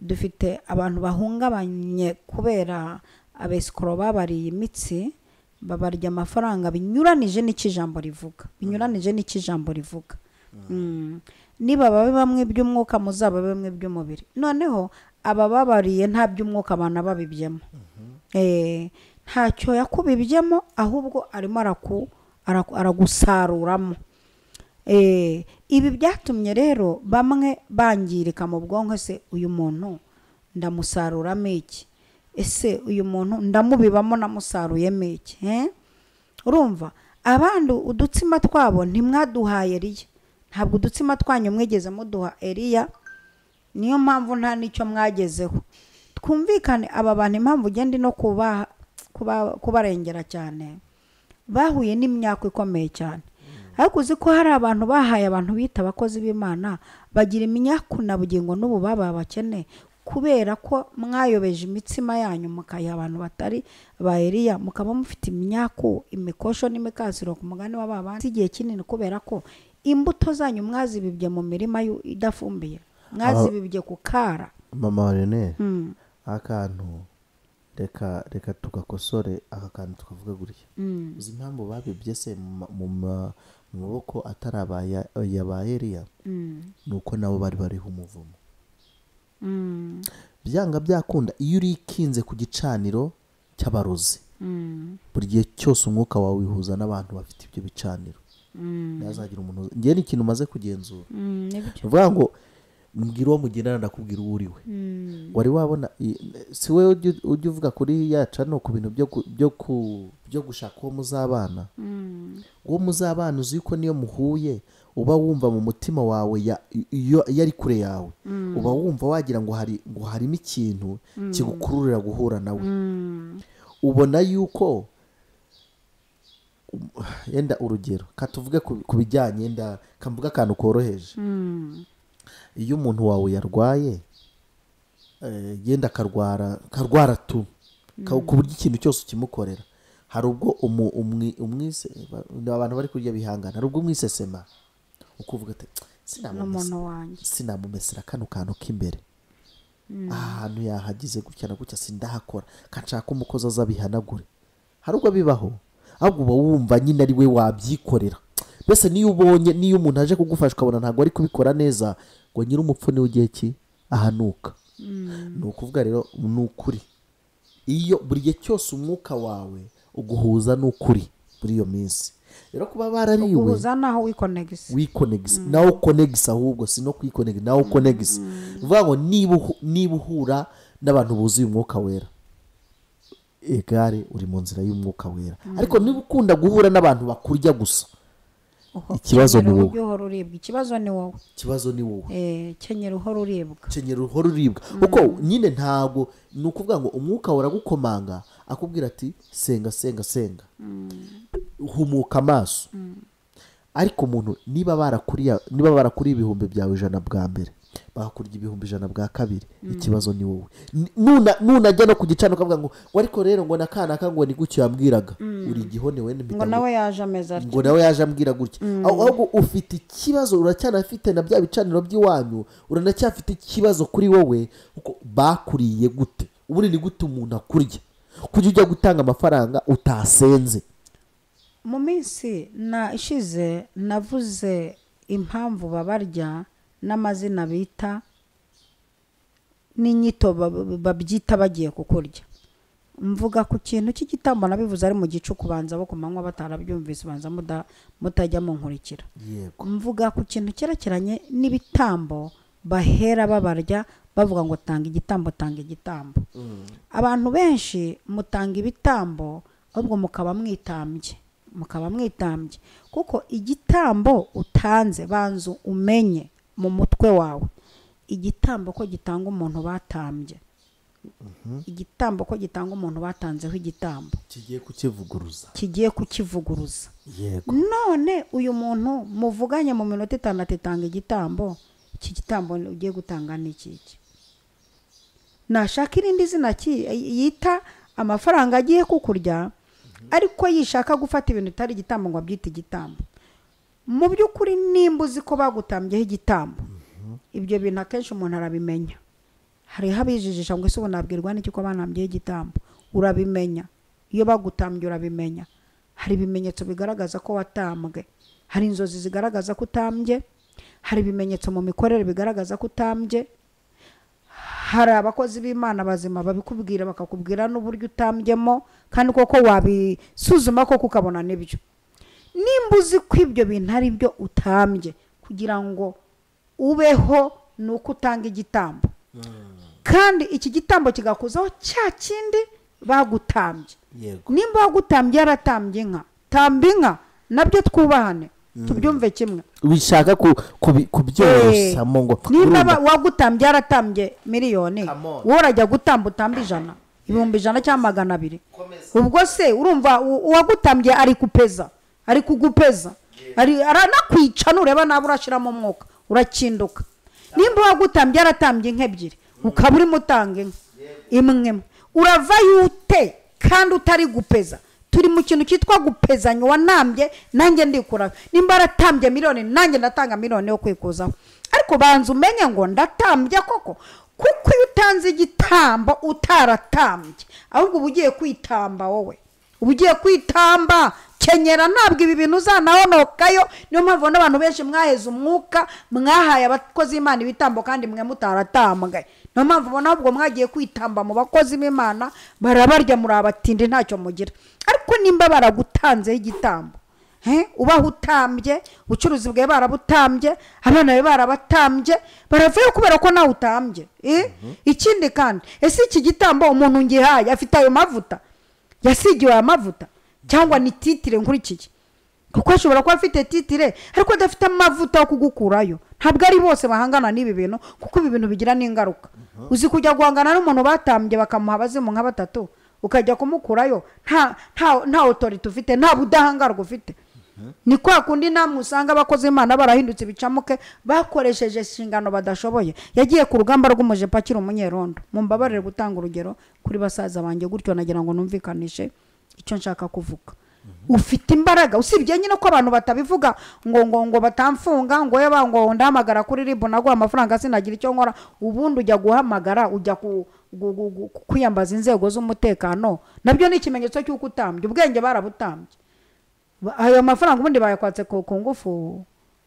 dufite abantu bahungabanye kubera abesikoro babariye imitsi, babarya amafaranga binyuranije n'ikijambo rivuga, niba babe bamwe by'umwuka muzaba bamwe by'umubiri. Noneho abababariye nta by'umwuka abana babibyemo, ntacyo yakubibyemo, ahubwo arimo aragusaruramo. Ibi byatumye rero bamwe bangirika mu bwonko, se uyu muntu ndamusaruramo iki, ese uyu muntu ndamubibamo namusaruyemo iki. Urumva, abandi udutsima twabo ntimwaduhaye Eliya, ntabwo udutsima twanyu mwigeze muduha Eliya, niyo mpamvu nta n'icyo mwagezeho. Twumvikane, aba bantu impamvu ugenda no kubarengera cyane, bahuye n'imyaka ikomeye cyane. Ariko uzi ko hari abantu bahaye abantu bita abakozi b'Imana bagira imyaku na bugingo n'ubu baba abakene, kubera ko mwayobeje imitsima yanyu mukayiha abantu batari ba Eliya, mukaba mufite imyaku, imikosho n'imikasiro ku mugani w'ababandi igihe kinini, kubera ko imbuto zanyu mwazibibye mu mirima idafumbiye, mwazibibye ku kara. Mama wa Rene, akantu reka tugakosore aka kantu tukavuga gutya. Uzi impamvu babibye se mu maboko atari aba Eliya? Nuko nabo bari bariho umuvumo. Byanga byakunda, iyo urikinze ku gicaniro cy'abarozi, buri gihe cyose umwuka wawe wihuza n'abantu bafite ibyo bicaniro. Ntazagira umuntu, ngiye n'ikintu umaze kugenzura, uvuga ngo mbwira uwo mugendana ndakubwira uwo uriwe. Wari wabona, si we ujya uvuga kuri yaca no ku bintu byo gushaka uwo muzabana. Uwo muzabana uzi yuko niyo muhuye uba wumva mu mutima wawe iyo ari kure yawe, uba wumva wagira ngo harimo ikintu kigukururira guhura nawe. Ubona yuko yenda urugero katuvuge ku bijyanye, yenda kamvuga akantu koroheje. Iyo umuntu wawe yarwaye, yenda karwara tu ku buryo ikintu cyose ukimukorera, hari ubwo abantu bari kurya bihangana, hari ubwo umwisesema ukuvuga ati sinamumesera kano kantu k'imbere, ahantu yahagize gutya na gutya sindahakora, kanshaka umukozi azabihanagure. Hari ubwo bibaho, ahubwo uba wumva nyine ari we wabyikorera. Mbese niyo umuntu aje kugufasha ukabona ntabwo ari kubikora neza, ngo nyiri umupfu niwe ugiye ahanuka. Ni ukuvuga rero, ni ukuri, iyo buri gihe cyose umwuka wawe uguhuza n'ukuri muri iyo minsi. Rero kuba barariwe uguhuza naho wikonegisa naho ukonegisa, ahubwo si no kwikonegisa, naho ukonegisa. Uvuga ngo niba uhura n'abantu buzuye umwuka wera, egare uri mu nzira y'umwuka wera. Ariko niba ukunda guhura n'abantu bakurya gusa, ikibazo ni wowe. Ikibazo ni wowe. Kenyera uhora uribwa. Kuko nyine ntabwo, ni ukuvuga ngo umwuka uragukomanga akubwira ati senga, humuka amaso. Ariko umuntu niba barakuriye ibihumbi byawe 100 bwa mbere, bakakurya ibihumbi 100 bwa kabiri, ikibazo ni wowe. Nunajya no ku gicaniro ukavuga ngo ariko rero ngo nakana ngo ni gutyo yambwiraga, uri igihone wene ngo nawe yaje ameza atyo, ngo nawe yaje ambwira gutya. Ahubwo ufite ikibazo, uracyanafite na bya bicaniro by'iwanyu, uranacyafite ikibazo kuri wowe, kuko bakuriye gute. Ubundi ni gute umuntu akurya kujya ujya gutanga amafaranga utasenze? Mu minsi ishize navuze impamvu babarya n'amazina bita n'inyito babyita bagiye kukurya. Mvuga ku kintu cy'igitambo nabivuze ari mu gicu kubanza bo kumanywa batarabyumvise, banza mutajya mu nkurikira. Mvuga ku kintu cyerekeranye n'ibitambo bahera babarya, bavuga ngo tanga igitambo. Abantu benshi mutanga ibitambo, ahubwo mukaba mwitambye, kuko igitambo utanze, banzu umenye mu mutwe wawe igitambo ko gitanga umuntu batambye. Igitambo ko gitanga umuntu batanzeho igitambo, kigiye kukivuguruza. None uyu muntu muvuganye mu minota 5 atanga igitambo, iki gitambo ugiye gutanga ni iki? Nashaka irindi zina yita amafaranga agiye kukurya, ariko yishaka gufata ibintu bitari igitambo ngo abyite igitambo. Mu by'ukuri nimba uzi ko bagutambyeho igitambo, ibyo bintu akenshi umuntu arabimenya. hariho abijijisha ngo ese ubu nabwirwa n'iki ko banambyeho igitambo. Urabimenya iyo bagutambye, urabimenya. Hari ibimenyetso bigaragaza ko watambwe, hari inzozi zigaragaza ko utambye, hari ibimenyetso mu mikorere bigaragaza ko utambye, hari abakozi b'Imana bazima babikubwira bakakubwira n'uburyo utambyemo kandi koko wabisuzuma koko ukabona n'ibyo. Nimba uzi ko ibyo bintu ari byo utambye, kugira ngo ubeho ni uko utanga igitambo, kandi iki gitambo kigakuzaho cya kindi bagutambye. Nimba wagutambye yaratambye inka, tamba inka, nabyo twubahane tubyumve kimwe. Wishaka kubyorosamo ngo nimba wagutambye yaratambye miliyoni, wowe urajya gutamba utamba 100, 100 cyangwa 200. Ubwo se urumva uwagutambye ari kupeza, ari kugupeza, aranakwica nureba nawe urashiramo umwuka urakinduka. Nimba wagutambye yaratambye inka 2 ukaba uri mutanga inka imwe, urava yute kandi utari gupeza. Turi mu kintu cyitwa gupezanya, wanambye nanjye ndikura. Nimba aratambye miliyoni nanjye ndatanga miliyoni yo kwikuzaho. Ariko banza umenye ngo ndatambye koko, kuko iyo utanze igitambo utaratambye ahubwo ubugiye kwitamba. Wowe ubugiye kwitamba, kenyera ntabwo ibi bintu uzanahonokayo. Niyo mpamvu n'abantu benshi mwaheze umwuka, mwahaye abakozi b'Imana ibitambo kandi mwe mutaratambwe. Niyo mpamvu ubona ubwo mwagiye kwitamba mu bakozi b'Imana, barabarya muri abatindi ntacyo mugira. Ariko nimba baragutanzeho igitambo, ubaho utambye, ubucuruzi bwawe barabutambye, abana bawe barabatambye, baravuye kubera ko nawe utambye. Ikindi kandi, ese iki gitambo umuntu ngihaye afite ayo mavuta, yasigiwe aya mavuta, cyangwa ni titire nkurikiye? Kuko ashobora kuba afite titire ariko adafite amavuta yo kugukurayo. Ntabwo ari bose bahangana n'ibi bintu, kuko ibi bintu bigira n'ingaruka. Uzi kujya guhangana n'umuntu batambye bakamuha abazimu nka 3, ukajya kumukurayo nta authority ufite, nta budahangarwa ufite. Ni kwa kundi namwe usanga abakozi b'Imana barahindutse ibicamuke, bakoresheje inshingano badashoboye. Yagiye ku rugamba rw'umujepa akiri umunyerondo. Mumbabarire gutanga urugero kuri basaza banjye gutyo, nagira ngo numvikanishe icyo nshaka kuvuga. Ufite imbaraga, usibye nyine ko abantu batabivuga ngo batamfunga, ngo yaba ngo ndahamagara kuri RIB naguha amafaranga sinagira icyo nkora. Ubundi ujya guhamagara, ujya kwiyambaza inzego z'umutekano, nabyo ni ikimenyetso cy'uko utambye. Ubwenge barabutambye, ayo mafaranga ubundi bayakwatse ku ngufu,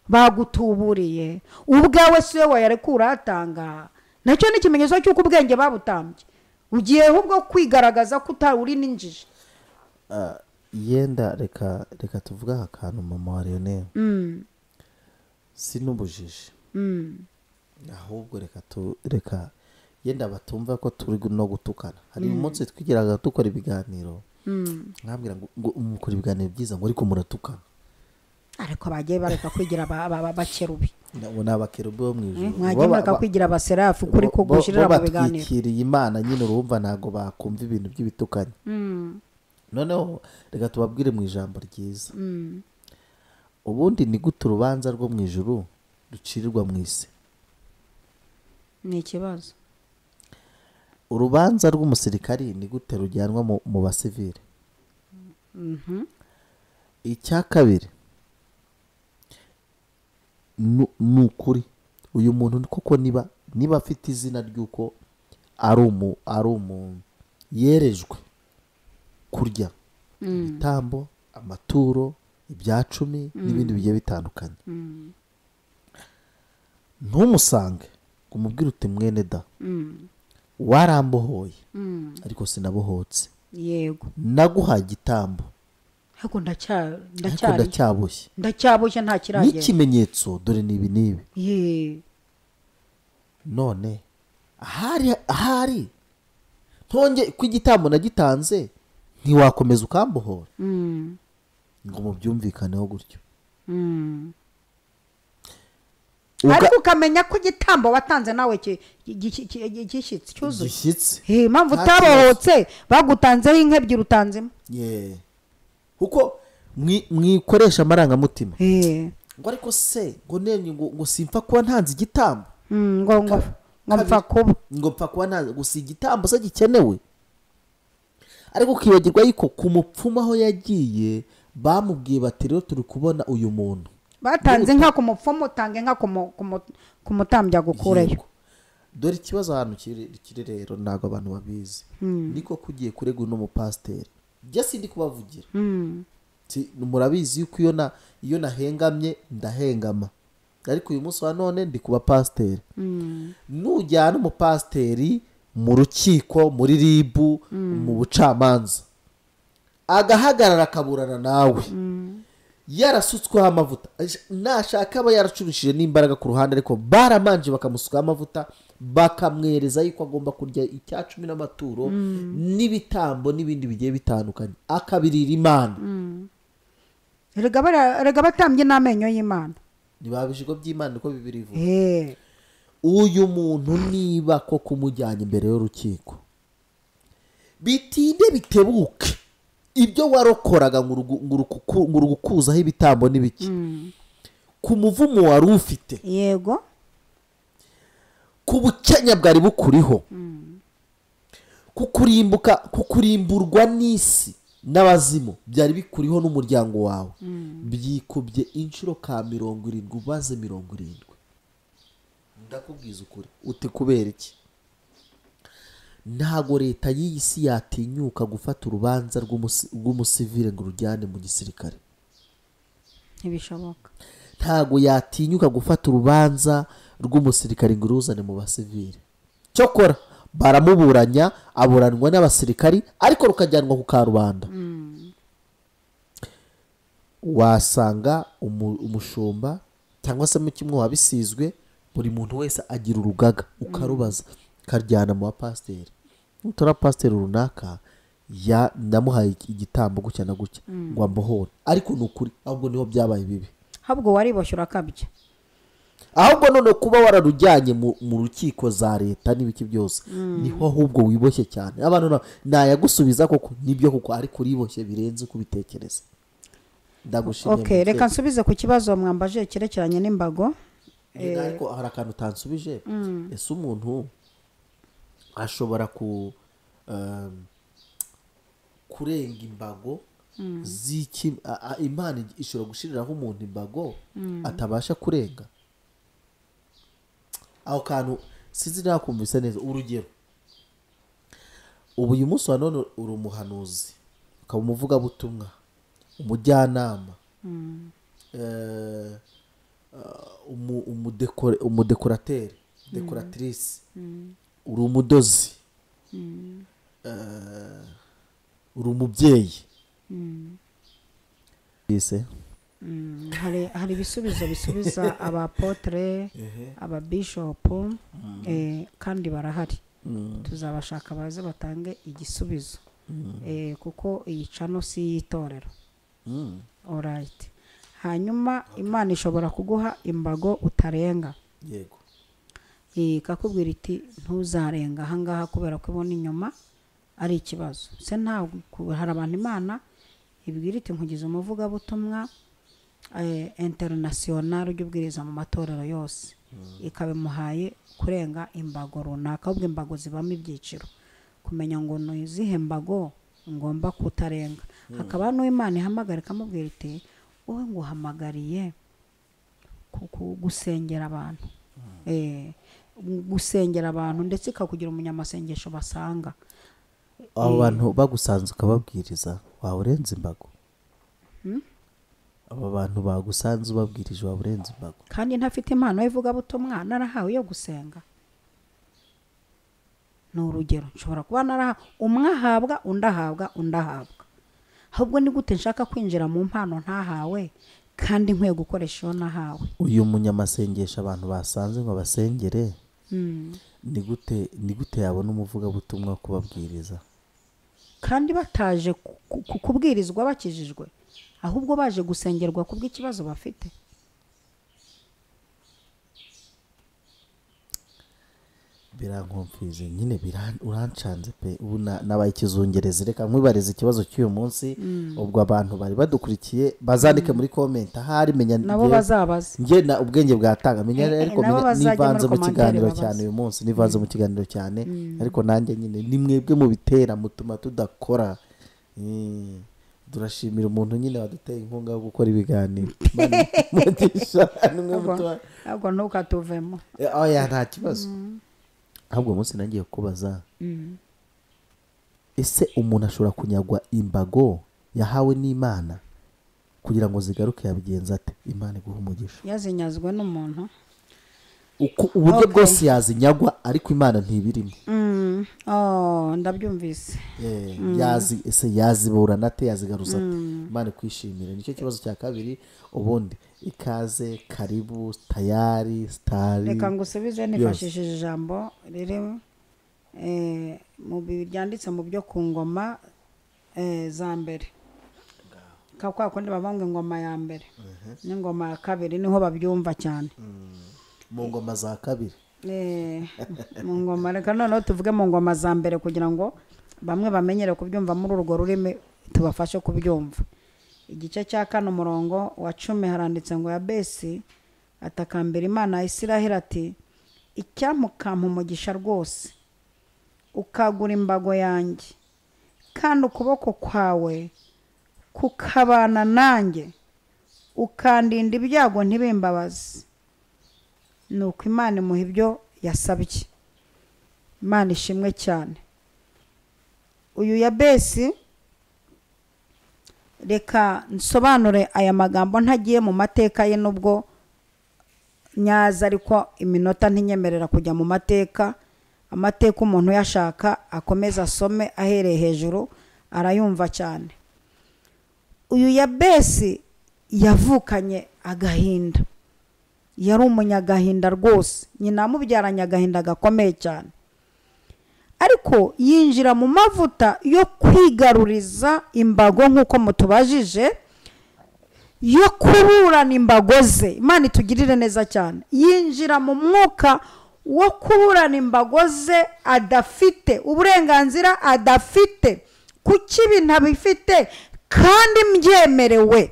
bagutuburiye. Ubwawe siwe wayarekura atanga, nacyo ni ikimenyetso cy'uko ubwenge babutambye. Ugiye ahubwo kwigaragaza ko uri n'injiji. Yenda reka tuvuga akantu mama wa Lionel. Sinubujije. Ahubwo reka yenda batumva ko turi no gutukana. Hari umunsi twigiraga dukora ibiganiro, nkambwira ngo mukora ibiganiro byiza ngo ariko muratukana. Ariko bagiye bareka kwigira abakerubi. Nabona abakerubi bo mwijuru. Mwagiye bareka kwigira abaserafu kuri ko gushirira mu biganiro. Batwikiriye Imana nyine, urumva ntago bakumva ibintu by'ibitukanye. Noneho reka tubabwire mu ijambo ryiza. Ubundi ni gute urubanza rwo mu ijuru rucirirwa mu isi? Ni ikibazo. Urubanza rw'umusirikari ni gute rujyanwa mu basivile? Icya kabiri, nukuri uyu muntu koko niba afite izina ry'uko ari umuntu yerejwe kurya ibitambo, amaturo, ibyacumi n'ibindi bigiye bitandukanye, ntumusange umubwire uti mwene da, warambohoye ariko sinabohotse. Yego, naguhaye igitambo ariko ndacyaboshye nta kiragera. N'ikimenyetso dore nibi nibi. None ahari ntonge ko igitambo nagitanze ntiwakomeza ukambohora ngo mubyumvikaneho gutyo. Ariko ukamenya ko igitambo watanze nawe gishyitse cyuzuye. Impamvu utabohotse bagutanzeho inka 2 utanzemo. Kuko mwikoresha amarangamutima ngo ariko se ngo nemye ngo simpfa kuba ntanze igitambo, ngo mpfa kuba ntanze gusa igitambo se gikenewe. Ariko ukibagirwa yuko ku mupfumu aho yagiye bamubwiye bati rero turi kubona uyu muntu batanze inka ku mupfumu, utange inka ku mutambya gukureyo. dore ikibazo ahantu kiri rero ntabwo abantu babizi niko kugiye kurega uno mupasiteri njye sindi kubavugira murabizi yuko iyo nahengamye ndahengama ariko uyu munsi wa none ndi kuba pasiteri nujyana umupasiteri mu rukiko muri ribu mu bucamanza agahagarara akaburana nawe yarasutsweho amavuta nashaka aba yaracurishije n'imbaraga ku ruhande ariko baramanje bakamusukaho amavuta bakamwereza yuko agomba kurya icya 10 n'amaturo n'ibitambo n'ibindi bigiye bitandukanye akabirira Imana rega batambye n'amenyo y'Imana ntibabishigo by'Imana niko bibiri ivuga uyu muntu niba ko kumujyanye imbere y'urukiko bitinde bitebuke ibyo warokoraga ngo gukuzaho ibitambo n'ibiki ku muvumo wari ufite yego ku bukenya bwari bukuriho kukurimburwa n'isi n'abazimu byari bikuriho n'umuryango wawe byikubye inshuro ka 70 ubaze 70 ndakubwiza ukuri uti kubera iki ntago leta y'iyi si yatinyuka gufata urubanza rw'umusivile ngo rujyane mu gisirikare ntibishoboka ntago yatinyuka gufata urubanza rw'umusirikare ngo ruzane mu basivile cyokora baramuburanya aburanwa n'abasirikari ariko rukajyanwa ku karubanda wasanga umushumba cyangwa se mu kimwe wabisizwe buri muntu wese agira urugaga ukarubaza karyana mu bapasiteri utora pasiteri runaka namuhaye igitambo gutya na gutya ngo ambohore ariko nukuri ahubwo niho byabaye bibi ahubwo wariboshye urakabye ahubwo none kuba wararujyanye mu rukiko za leta n'ibiki byose niho ahubwo wiboshye cyane abantu nayagusubiza koko nibyo kuko ariko uriboshye birenze kubitekereza ndagushimiye okay reka nsubize ku kibazo mwambaje kirekeranye n'imbago ariko hari akantu utansubije ese umuntu ashobora kurenga imbago z'iki Imana ishobora gushiriraho umuntu imbago atabasha kurenga aho kantu sinzi nakumvise neza urugero ubu uyu munsi wa none uri umuhanuzi ukaba umuvugabutumwa umujyanama umudekorateri dekoratrice uri umudozi uri umubyeyi hari ibisubizo bisubiza abapotre ababishopu kandi barahari tuzabashaka baze batange igisubizo kuko iyi cano si y'itorero alright hanyuma Imana ishobora kuguha imbago utarenga yego ikakubwira iti ntuzarenga ahangaha kubera ko ibona inyuma ari ikibazo se ntabwo hari abantu Imana ibwira iti nkugize umuvugabutumwa international ujye mu matorero yose ikabimuhaye kurenga imbago runaka ahubwo imbago zibamo ibyiciro kumenya ngo nuzihe mbago ngomba kutarenga hakaba n'Imana ihamagara ikamubwira iti wowe nguhamagariye gusengera abantu gusengera abantu ndetse ikakugira umunyamasengesho basanga abo bantu bagusanze ukababwiriza waba urenze imbago aba bantu bagusanze ubabwirije waba urenze imbago kandi ntafite impano y'ivugabutumwa narahawe yo gusenga ni urugero nshobora kuba narahawe umwe ahabwa undi ahabwa undi ahabwa ahubwo ni gute nshaka kwinjira mu mpano ntahawe kandi nkwiye gukoresha iyo nahawe uyu munyamasengesho abantu basanze ngo basengere ni gute yabona umuvugabutumwa wo kubabwiriza kandi bataje kubwirizwa bakijijwe ahubwo baje gusengerwa kubw'ikibazo bafite birankomfize nyine urancanze pe ubu nabaye ikizungereza reka nkwibariza ikibazo cy'uyu munsi ubwo abantu bari badukurikiye bazandike muri comment ahari menya nabo bazabaza nge na ubwenge bwatanga menya ariko nivanze mu kiganiro cyane uyu munsi nivanze mu kiganiro cyane ariko nanjye nyine ni mwebwe mu bitera mutuma tudakora turashimira umuntu nyine waduteye inkunga yo gukora ibiganiro mugisha nimwe mutwa ntabwo ntukatuvemo oya nta kibazo ahubwo munsi nagiye kubaza ese umuntu ashobora kunyagwa imbago yahawe n'Imana kugira ngo zigaruke yabigenza ate? Imana iguha umugisha. yazinyazwe n'umuntu uburyo bwose yazinyagwa ariko Imana ntibirimo. ndabyumvise. ese yaziburana ate, yazigaruza ate? Imana kwishimira. Nicyo kibazo cya kabiri. Ubundi ikaze, karibu, tayari, stari. Reka ngusubize nifashishije ijambo riri mu byanditse mu byo ku ngoma za mbere. Kwa kundi bavuga ingoma ya mbere n'ingoma ya kabiri niho babyumva cyane. Mu ngoma za kabiri. Mu ngoma, reka noneho tuvuge mu ngoma za mbere kugira ngo bamwe bamenyere kubyumva muri urwo rurimi tubafashe kubyumva. Igice cya 4 umurongo wa 10 haranditse ngo Yabesi atakambira Imana ya Isiraheli ati icyamukampa umugisha rwose ukagura imbago yanjye kandi ukuboko kwawe kukabana nanjye ukandinda ibyago ntibimbabaze. Nuko Imana imuha ibyo yasabye. Imana ishimwe cyane. Uyu Yabesi, reka nsobanure aya magambo ntagiye mu mateka ye nubwo nyaza, ariko iminota ntinyemerera kujya mu mateka. Amateka umuntu yashaka akomeza asome ahereye hejuru arayumva cyane. Uyu Yabesi yavukanye agahinda, yari umunyagahinda rwose. Nyina amubyaranye agahinda gakomeye cyane, ariko yinjira mu mavuta yo kwigaruriza imbago nk'uko mutubajije, yo kuburana imbago ze. Imana itugirire neza cyane. Yinjira mu mwuka wo kuburana imbago ze adafite uburenganzira, adafite kuki ibintu abifite kandi mbyemerewe.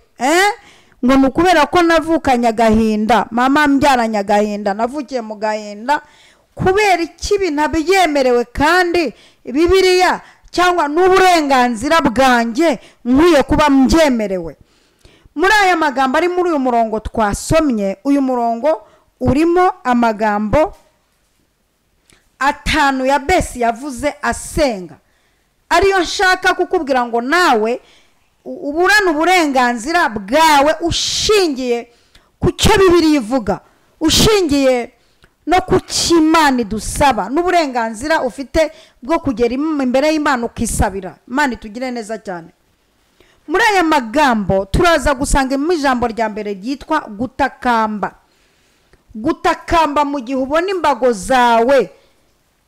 Ngo ni ukubera ko navukanye agahinda, mama mbyaranye agahinda, navukiye mu gahinda, kubera iki ibintu abyemerewe kandi Bibiliya cyangwa n'uburenganzira bwanjye nkwiye kuba mbyemerewe. Muri aya magambo ari muri uyu murongo twasomye, uyu murongo urimo amagambo 5 Yabesi yavuze asenga, ariyo nshaka kukubwira ngo nawe uburana uburenganzira bwawe ushingiye ku cyo Bibiliya ivuga, ushingiye no ku Imana idusaba, n'uburenganzira ufite bwo kugera imbere y'Imana ukisabira. Imana itugire neza cyane. Muri aya magambo turaza gusanga mu ijambo rya mbere ryitwa gutakamba. Gutakamba mu gihe ubona imbago zawe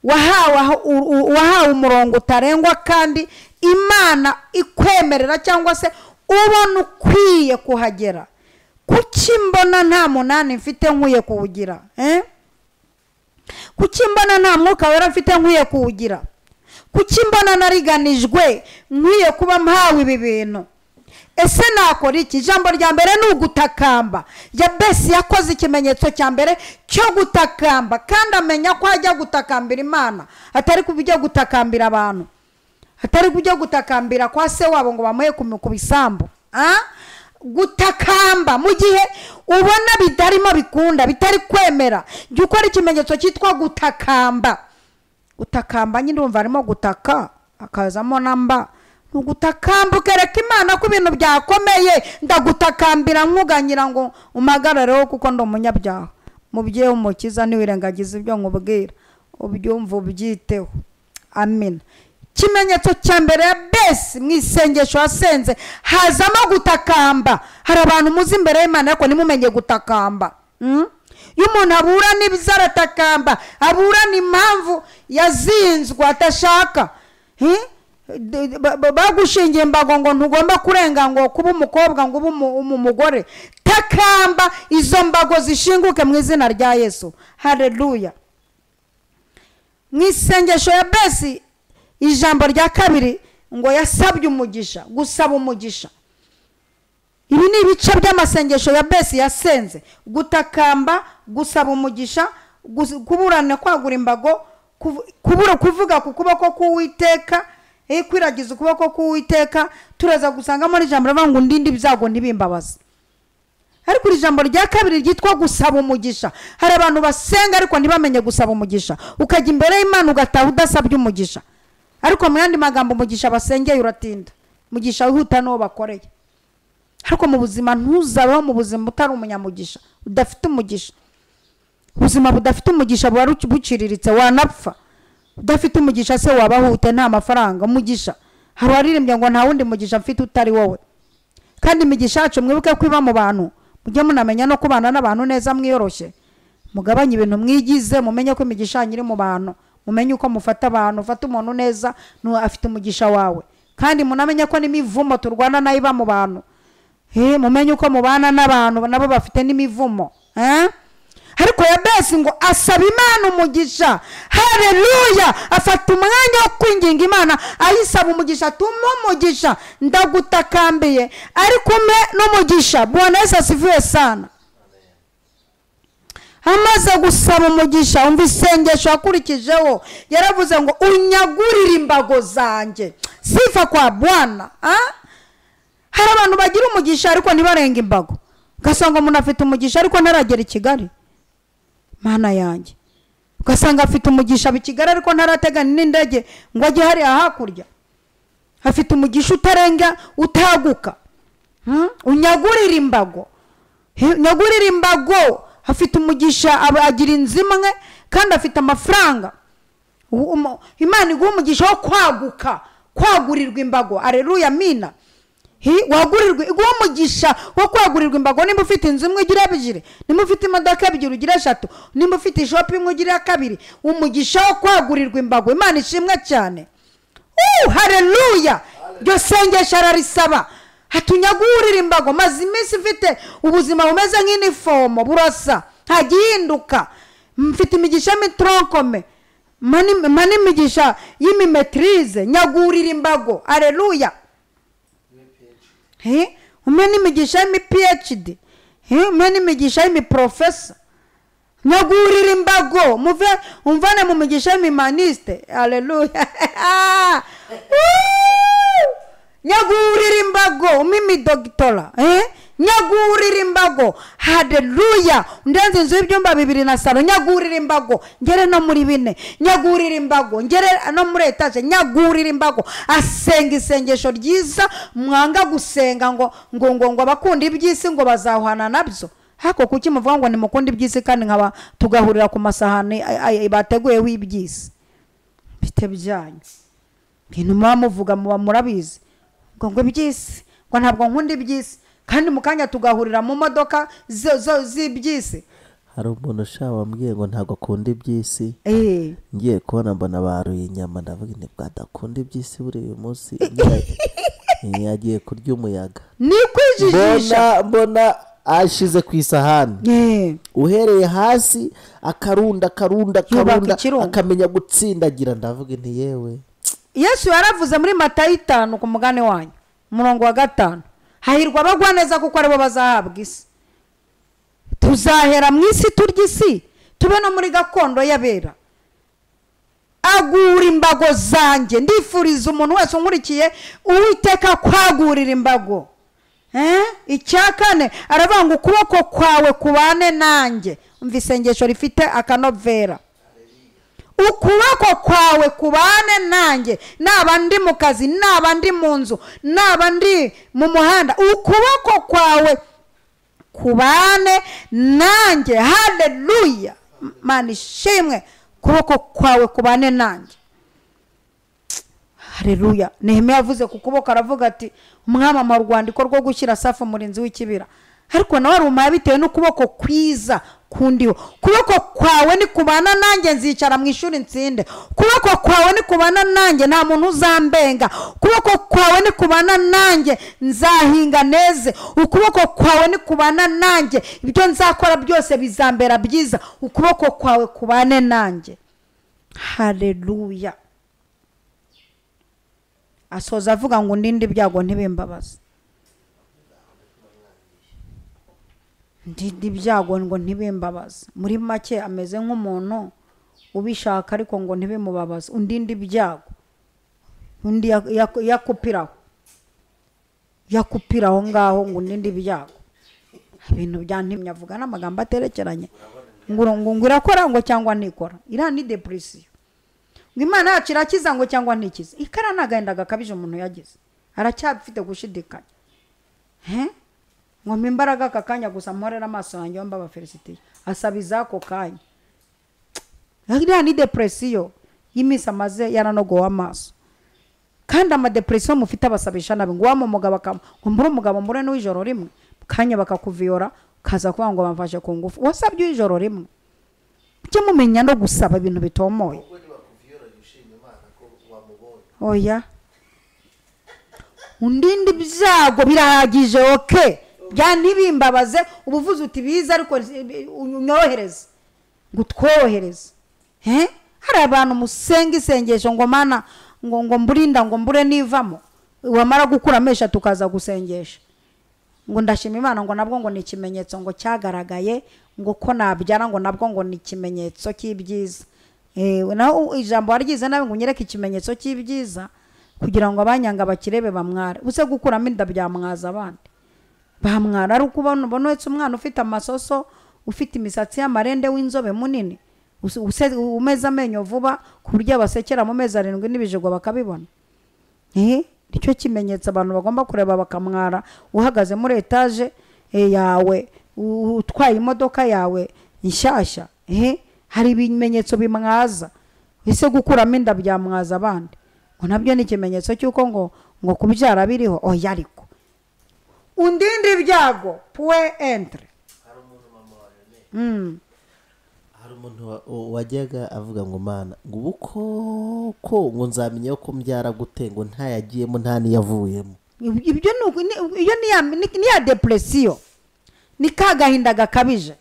wahawe umurongo utarengwa kandi Imana ikwemerera cyangwa se ubona ukwiye kuhagera. Kuki mbona nta munani mfite nkwiye kuwugira? Kuki mbona nta mwuka wera mfite nkwiye kuwugira? Kuki mbona nariganijwe nkwiye kuba mpawe ibi bintu? Ese nakora iki? Ijambo rya mbere ni ugutakamba. Yabesi yakoze ikimenyetso cya mbere cyo gutakamba, kandi amenya ko ajya gutakambira Imana, atari kubijya gutakambira abantu, atari kujya gutakambira kwa se wabo ngo bamuhe ku bisambu. Gutakamba mu gihe ubona bitarimo bikunda, bitari kwemera, jya ukora ikimenyetso cyitwa gutakamba. Gutakamba nyine urumva arimo gutaka akazamo namba. Gutakamba ukereka Imana ko ibintu byakomeye, ndagutakambira nkuganyira ngo umagarareho kuko ndi umunyabyaha. Mubyeyi umukiza niwirengagiza ibyo nkubwira, ubyumva ubyiteho. Amen. Kimenyetso cya mbere Yabesi mu isengesho yasenze hazamo gutakamba. Hari abantu muzi imbere y'Imana ariko nimumenye gutakamba. Iyo umuntu aburana ibizaratakamba, aburana impamvu yazinzwe atashaka, bagushingiye imbago ngo ntugomba kurenga ngo kuba umukobwa ngo ube umugore, takamba izo mbago zishinguke mu izina rya Yesu. Haleluya. Mu isengesho Yabesi ijambo rya kabiri ngo yasabye umugisha, gusaba umugisha. Ibi ni ibice by'amasengesho Yabesi yasenze: gutakamba, gusaba umugisha, kuburana, kwagura imbago, kuvuga ku kuboko k'Uwiteka, kwiragiza ukuboko k'Uwiteka. Turaza gusangamo n'ijambo rivuga ngo ndinde ibyago ntibimbabaze. ariko iri jambo rya kabiri ryitwa gusaba umugisha. Hari abantu basenga ariko ntibamenye gusaba umugisha, ukajya imbere y'Imana ugataha udasabye umugisha, ariko mu yandi magambo umugisha basengeye uratinda, umugisha wihuta n'uwo bakoreye. Ariko mu buzima ntuzabeho mu buzima utari umunyamugisha, udafite umugisha. Ubuzima budafite umugisha buba buciriritse, wanapfa. Udafite umugisha se wabahute nta mafaranga. Umugisha, hari waririmbye ngo nta wundi mugisha mfite utari wowe. Kandi imigisha yacu mwibuke ko iba mu bantu, mujye munamenya no kubana n'abantu neza mwiyoroshye, mugabanye ibintu mwigize, mumenye ko imigisha nyiri mu bantu, mumenye uko mufata abantu, ufata umuntu neza afite umugisha wawe. Kandi munamenye ko n'imivumo turwana nayo iba mu bantu, mumenye uko mubana n'abantu nabo bafite n'imivumo. Ariko Yabesi ngo asaba Imana umugisha. Haleluya! Afata umwanya wo kwinginga Imana ayisaba umugisha. Tuma umugisha, ndagutakambiye ariko ume n'umugisha. Bwana Yesu asifiwe sana. Amaze gusaba umugisha, umva isengesho yakurikijeho, yaravuze ngo unyagurire imbago zanjye. Sifa kwa Bwana. Hari abantu bagira umugisha ariko ntibarenga imbago, ugasanga umuntu afite umugisha ariko ntaragera i Kigali. Mana yanjye, ugasanga afite umugisha i Kigali ariko ntarateganya n'indege ngo ajye hariya hakurya. Afite umugisha utarenga, utaguka. Unyagurire imbago, nyagurire imbago. Afite umugisha, agira inzu imwe kandi afite amafaranga. Imana iguha umugisha wo kwaguka, kwagurirwa imbago. Aleluya, mina. Wagurirwa, iguha umugisha wo kwagurirwa imbago. Nimba ufite inzu imwe ugira ebyiri, nimba ufite imodoka ebyiri ugira eshatu, nimba ufite ishop imwe ugira kabiri, umugisha wo kwagurirwa imbago. Imana ishimwe cyane. Haleluya! Ryo sengesho ararisaba, hatunyagurira imbago. Maze iminsi mfite ubuzima bumeze nk'inifomo, burasa ntagihinduka. Mfite imigisha y'imitronkome, mani imigisha y'imimetrize. Nyagurira imbago. Aleluya! Umene imigisha y'imi PhD, umene imigisha y'imi professor. Nyagurira imbago, umvane mu migisha y'imimaniste. Aleluya! Nyagurira imbago, umimi doctora. Nyagurira imbago. Haleluya! Ndenze inzu y'ibyumba 2 na salo. Nyagurira imbago, ngere no muri 4. Nyagurira imbago, ngere no muri etage. Nyagurira imbago. Asenga isengesho ryiza, mwanga gusenga ngo abakunda iby'isi ngo bazahwana nabyo. Hako kuki muvuga ngo nimukunda iby'isi kandi nkaba tugahurira ku masahani bateguye w'iby'isi? Bite byanyu bintu muvuga muba murabizi ngo iby'isi, ngo ntabwo nkunda iby'isi, kandi mukanya tugahurira mu modoka z'iby'isi. Hari umuntu ushaka wambwiye ngo ntabwo akunda iby'isi, ngiye kubona mbona baruye inyama, ndavuga nti bwadakunda iby'isi buri uyu munsi yagiye kurya umuyaga. Ni kwijijisha. Mbona ashize ku isahani, uhereye hasi akarunda akamenya gutsindagira. Ndavuga nti yewe, Yesu yaravuze muri Matayo 5 ku mugane wanyu umurongo wa 5, hahirwa abagwa neza kuko aribo bazahabwa isi. Tuzahera mu isi turya isi, tube no muri gakondo y'abera. Agura imbago zanjye. Ndifuriza umuntu wese unkurikiye Uwiteka kwagurira imbago. Icyakane aravuga ngo ukuboko kwawe kubane nanjye. Umva isengesho rifite akanovera. Ukuboko kwawe kubane nanjye, naba ndi mu kazi, naba ndi mu nzu, naba ndi mu muhanda. Ukuboko kwawe kubane nanjye. Haleluya! Mana ishimwe. Ukuboko kwawe kubane nanjye. Haleluya! Nehemiya yavuze ku kuboko, aravuga ati umwami mu rwandiko rwo gushyira Safu murinzi w'ikibira. Ariko nawe aruma bitewe n'ukuboko kwiza kundiho. Kuboko kwawe ni kubana nanjye, nzicara mu ishuri ntsinde. Kuboko kwawe ni kubana nanjye, nta muntu uzambenga. Kuboko kwawe ni kubana nanjye, nzahinga neze. Ukuboko kwawe ni kubana nanjye, ibyo nzakora byose bizambera byiza. Ukuboko kwawe kubane nanjye. Haleluya! Asoza avuga ngo ndinde ibyago ntibimbabaze. Ndinde ibyago ngo ntibimbabaze. Muri make ameze nk'umuntu ubishaka ariko ngo ntibimubabaze. Undinde ibyago, undi yakupiraho ngaho ngo ndinde ibyago. ibintu byantimye avuga n'amagambo aterekeranye ngo irakora ngo cyangwa ntikora. Iriya ni depresiyo. Ngo Imana yacu irakiza ngo cyangwa ntikize. Ikara n'agahinda gakabije umuntu yagize, aracyafite gushidikanya. Ngo imbaraga aka kanya gusa mporera amaso yanjye wamba abafelisitiya asaba izako kanya. Iriya ni depresiyo y'imisi amaze yaranogowe amaso. Kandi amadepresiyo mufite abasabisha nabi ngo wamumugabo ngo mbure umugabo mbure n'ijoro rimwe kanya bakakuviyora kaza kuvuga ngo bamfashe ku ngufu. Wasabye ijoro rimwe. Cyo mumenya no gusaba ibintu bitomoye. Oya. Undindi byago birahagije okay. Byanibimbabaze ubuvuze uti biza ariko unyorohereze. Ngutwohereze. Hari abantu musenga isengesho ngo Mana ngo mburinda ngo mbure nivamo. Wamara gukura amesha tukaza gusengesha. Ngo ndashima Imana ngo nabwo ngo ni ikimenyetso ngo cyagaragaye ngo ko nabyara ngo nabwo ngo ni ikimenyetso cy'ibyiza. Naho ijambo waryize nawe ngo nyereke ikimenyetso cy'ibyiza kugira ngo abanyanga bakirebe bamwara. Use gukuramo inda byamwaza abandi. Bamwara ari ukubona wese umwana ufite amasoso, ufite imisatsi y'amarende w'inzobe munini, umeze amenyo vuba ku buryo abasekera mu mezi 7 n'ibijego bakabibona. Nicyo kimenyetso abantu bagomba kureba bakamwara. Uhagaze muri etage yawe utwaye imodoka yawe inshyashya, hari ibimenyetso bimwaza. Ese gukuramo inda byamwaza abandi ngo nabyo ni ikimenyetso cy'uko ngo kubyara biriho. Oya ariko undindi ibyago puwe entre. Hari umuntu wajyaga avuga ngo Mana ngo ubuko ngo nzamenye ko mbyara gute ngo ntayagiyemo nta niyavuyemo. Ibyo iyo ni ya depresiyo, ni kagahinda gakabije.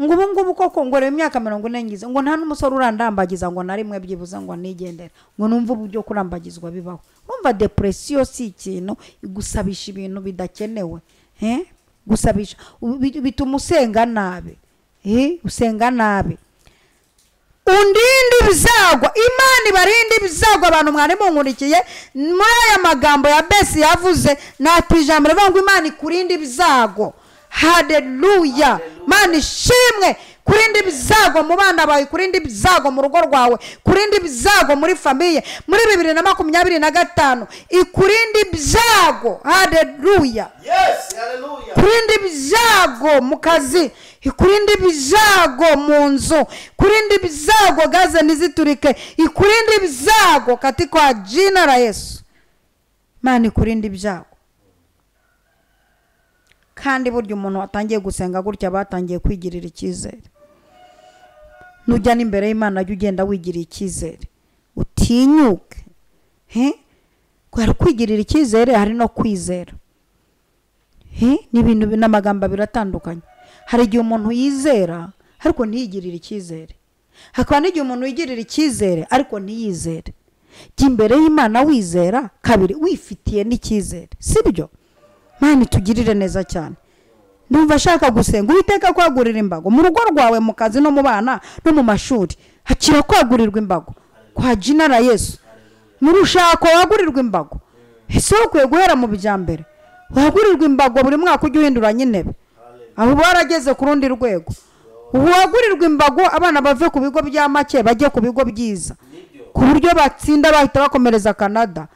Ngo ubu koko ngo rero imyaka 40 ngize ngo nta n'umusore urandambagiza ngo narimwe byibuza ngo nigendera ngo numva uburyo kurambagizwa bibaho. Numva depresiyo si ikintu igusabisha ibintu bidakenewe. Gusabisha bituma usenga nabi. Usenga nabi. Undindi bizago Imana ibarindi bizago abantu mwari munkurikiye muri aya magambo ya Besi yavuze natwijambo rivuga ngo Imana ikurindi bizago. Haleluya. Mana ishimwe kurindi bizago mu bana bawe, kurindi bizago mu rugo rwawe, kurindi bizago muri famiye muri 2025 ikurindi bizago. Haleluya. Yes, haleluya. Kurindi bizago mu kazi, ikurindi bizago mu nzu, kurindi bizago gaze niziturike, ikurindi bizago katika jina la Yesu. Mana ikurindi bizago. Kandi buryo umuntu watangiye gusenga gutya batangiye kwigirira icyizere. Nujya n'imbere y'Imana jya ugenda wigirira icyizere, utinyuke. Kwari kwigirira icyizere hari no kwizera. Ni ibintu n'amagambo biratandukanye. Hari igihe umuntu yizera ariko ntiyigirira icyizere. Hakaba n'igihe umuntu yigirira icyizere ariko ntiyizere. Jya imbere y'Imana wizera, kabiri wifitiye n'icyizere. Sibyo? Mana tugirire neza cyane. Ndumva ashaka gusenga Uwiteka kwagurira imbago mu rugo rwawe, mu kazi no mu bana no mu mashuri. Hakira kwagurirwa imbago kwa jina la Yesu. Muri ushaka wagurirwa imbago. Ese ukwiye guhera mu bijyambere. Wagurirwa imbago buri mwaka ujye uhinduranya intebe. Abo barageze ku rundi rwego. Wagurirwa imbago abana bave ku bigo bya make bajye ku bigo byiza, ku buryo batsinda bahita bakomereza Canada.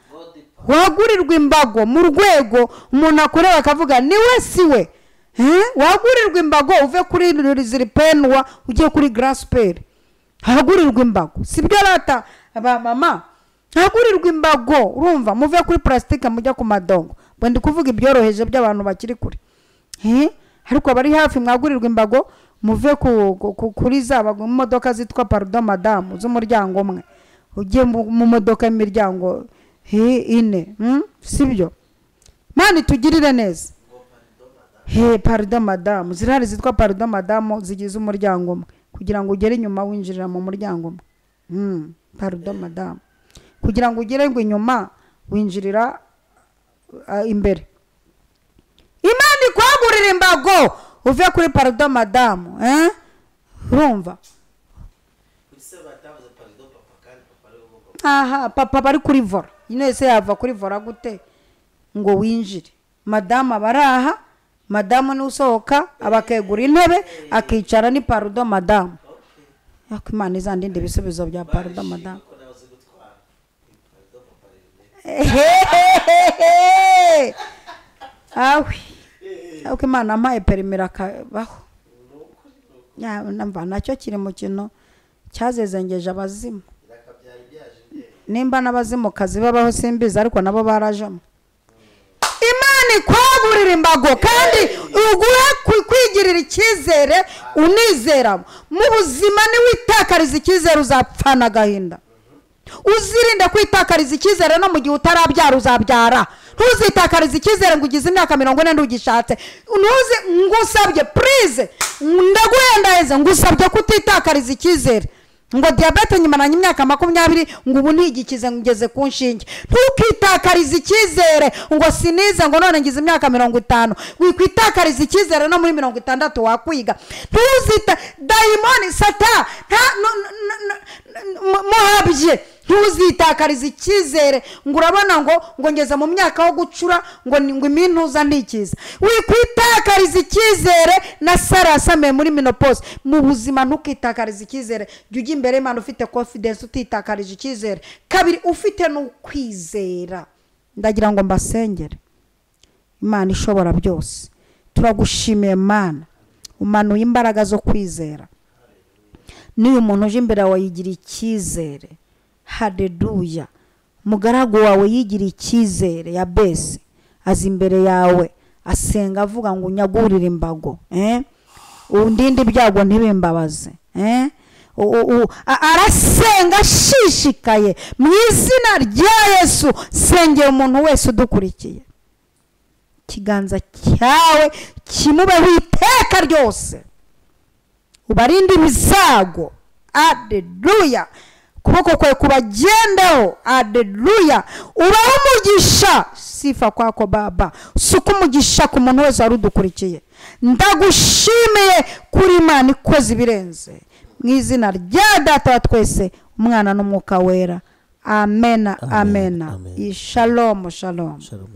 Wagurirwa imbago mu rwego umuntu akorera akavuga niwe siwe. Wagurirwa imbago uve kuri Ziripenwa ujye kuri Graspel. Hagurirwa imbago. Sibyo rata aba mama. Hagurirwa imbago urumva muve kuri plastique mujya ku madongo. Bwe kuvuga ibyoroheje by'abantu bakiri kuri. Ariko abari hafi mwagurirwa imbago muve kuri zabago mu modoka zitwa pardon madame z'umuryango umwe. Ujye mu modoka y'imiryango ine. Sibyo? Mani tugirire neza. Pardon madame zirahari zitwa pardon madame zigize umuryango umwe kugira ngo ugere inyuma winjirira mu muryango umwe. Pardon madame kugira ngo ugere ngo inyuma winjirira imbere. Imana ikwagurira imbago uve kuri pardon madame. Urumva? Papa bari kuri vora. Ine se yava kuri vora gute ngo winjire. Madame baraha madamu ni usohoka abakegura intebe akicara ni parudo madamu. Imana izandinde ibisubizo bya parudo madamu. awe Imana ampaye perimira akabaho. Namba nacyo kiri mu kintu cyazezengeje abazimu. Nimba n'abazimukazi babaho simbizi ariko nabo barajamo. Imana ikwagurira imbago kandi uguhe kwigirira icyizere unizera mu buzima. Niwitakariza icyizere uzapfana agahinda. Uzirinde kwitakariza icyizere no mu gihe utarabyara uzabyara. Ntuzitakariza icyizere ngo ugize imyaka 40 ndugishatse. Ngusabye please ndaguhendaheza ngusabye kutitakariza icyizere ngo diabete nyimaranye imyaka 20 ngo ubu ntigikize ngeze ku nshinge. Ntukitakariza icyizere ngo sinize ngo none ngize imyaka 50. Wikwitakariza icyizere no muri 60 wakwiga. Ntuzita daimoni sata muhabye. Ntuzitakariza icyizere ngo urabona ngo ngeze mu myaka wo gucura ngo imintuza ntikiza. Wikwitakariza icyizere na sarasame muri menopause. Mu buzima ntukitakariza icyizere. Jya imbere Imana ufite confidence utitakarije icyizere. Kabiri ufite no kwizera. Ndagira ngo mbasengere. Imana ishobora byose turagushimiye Mana, umanuye imbaraga zo kwizera. Niyo umuntu uje imbere wawe yigira icyizere. Haleluya. Mugaragu wawe yigira icyizere ya bese azi imbere yawe asenga avuga ngo unyagurire imbago undinde ibyago ntibimbabaze arasenga ashishikaye mu izina rya Yesu. Sengera umuntu wese udukurikiye, ikiganza cyawe kimubeho iteka ryose, ubarinde ibizago. Haleluya. Kuboko kwe kubagendeho. Haleluya. Ubaho umugisha. Sifa kwako Baba. Suka umugisha ku muntu wese arudukurikiye. Ndagushimiye kuri Imana ikoze ibirenze mu izina rya Data wa twese, Umwana n'Umwuka wera. Amen. Amen. Shalom. Shalom. Shalom.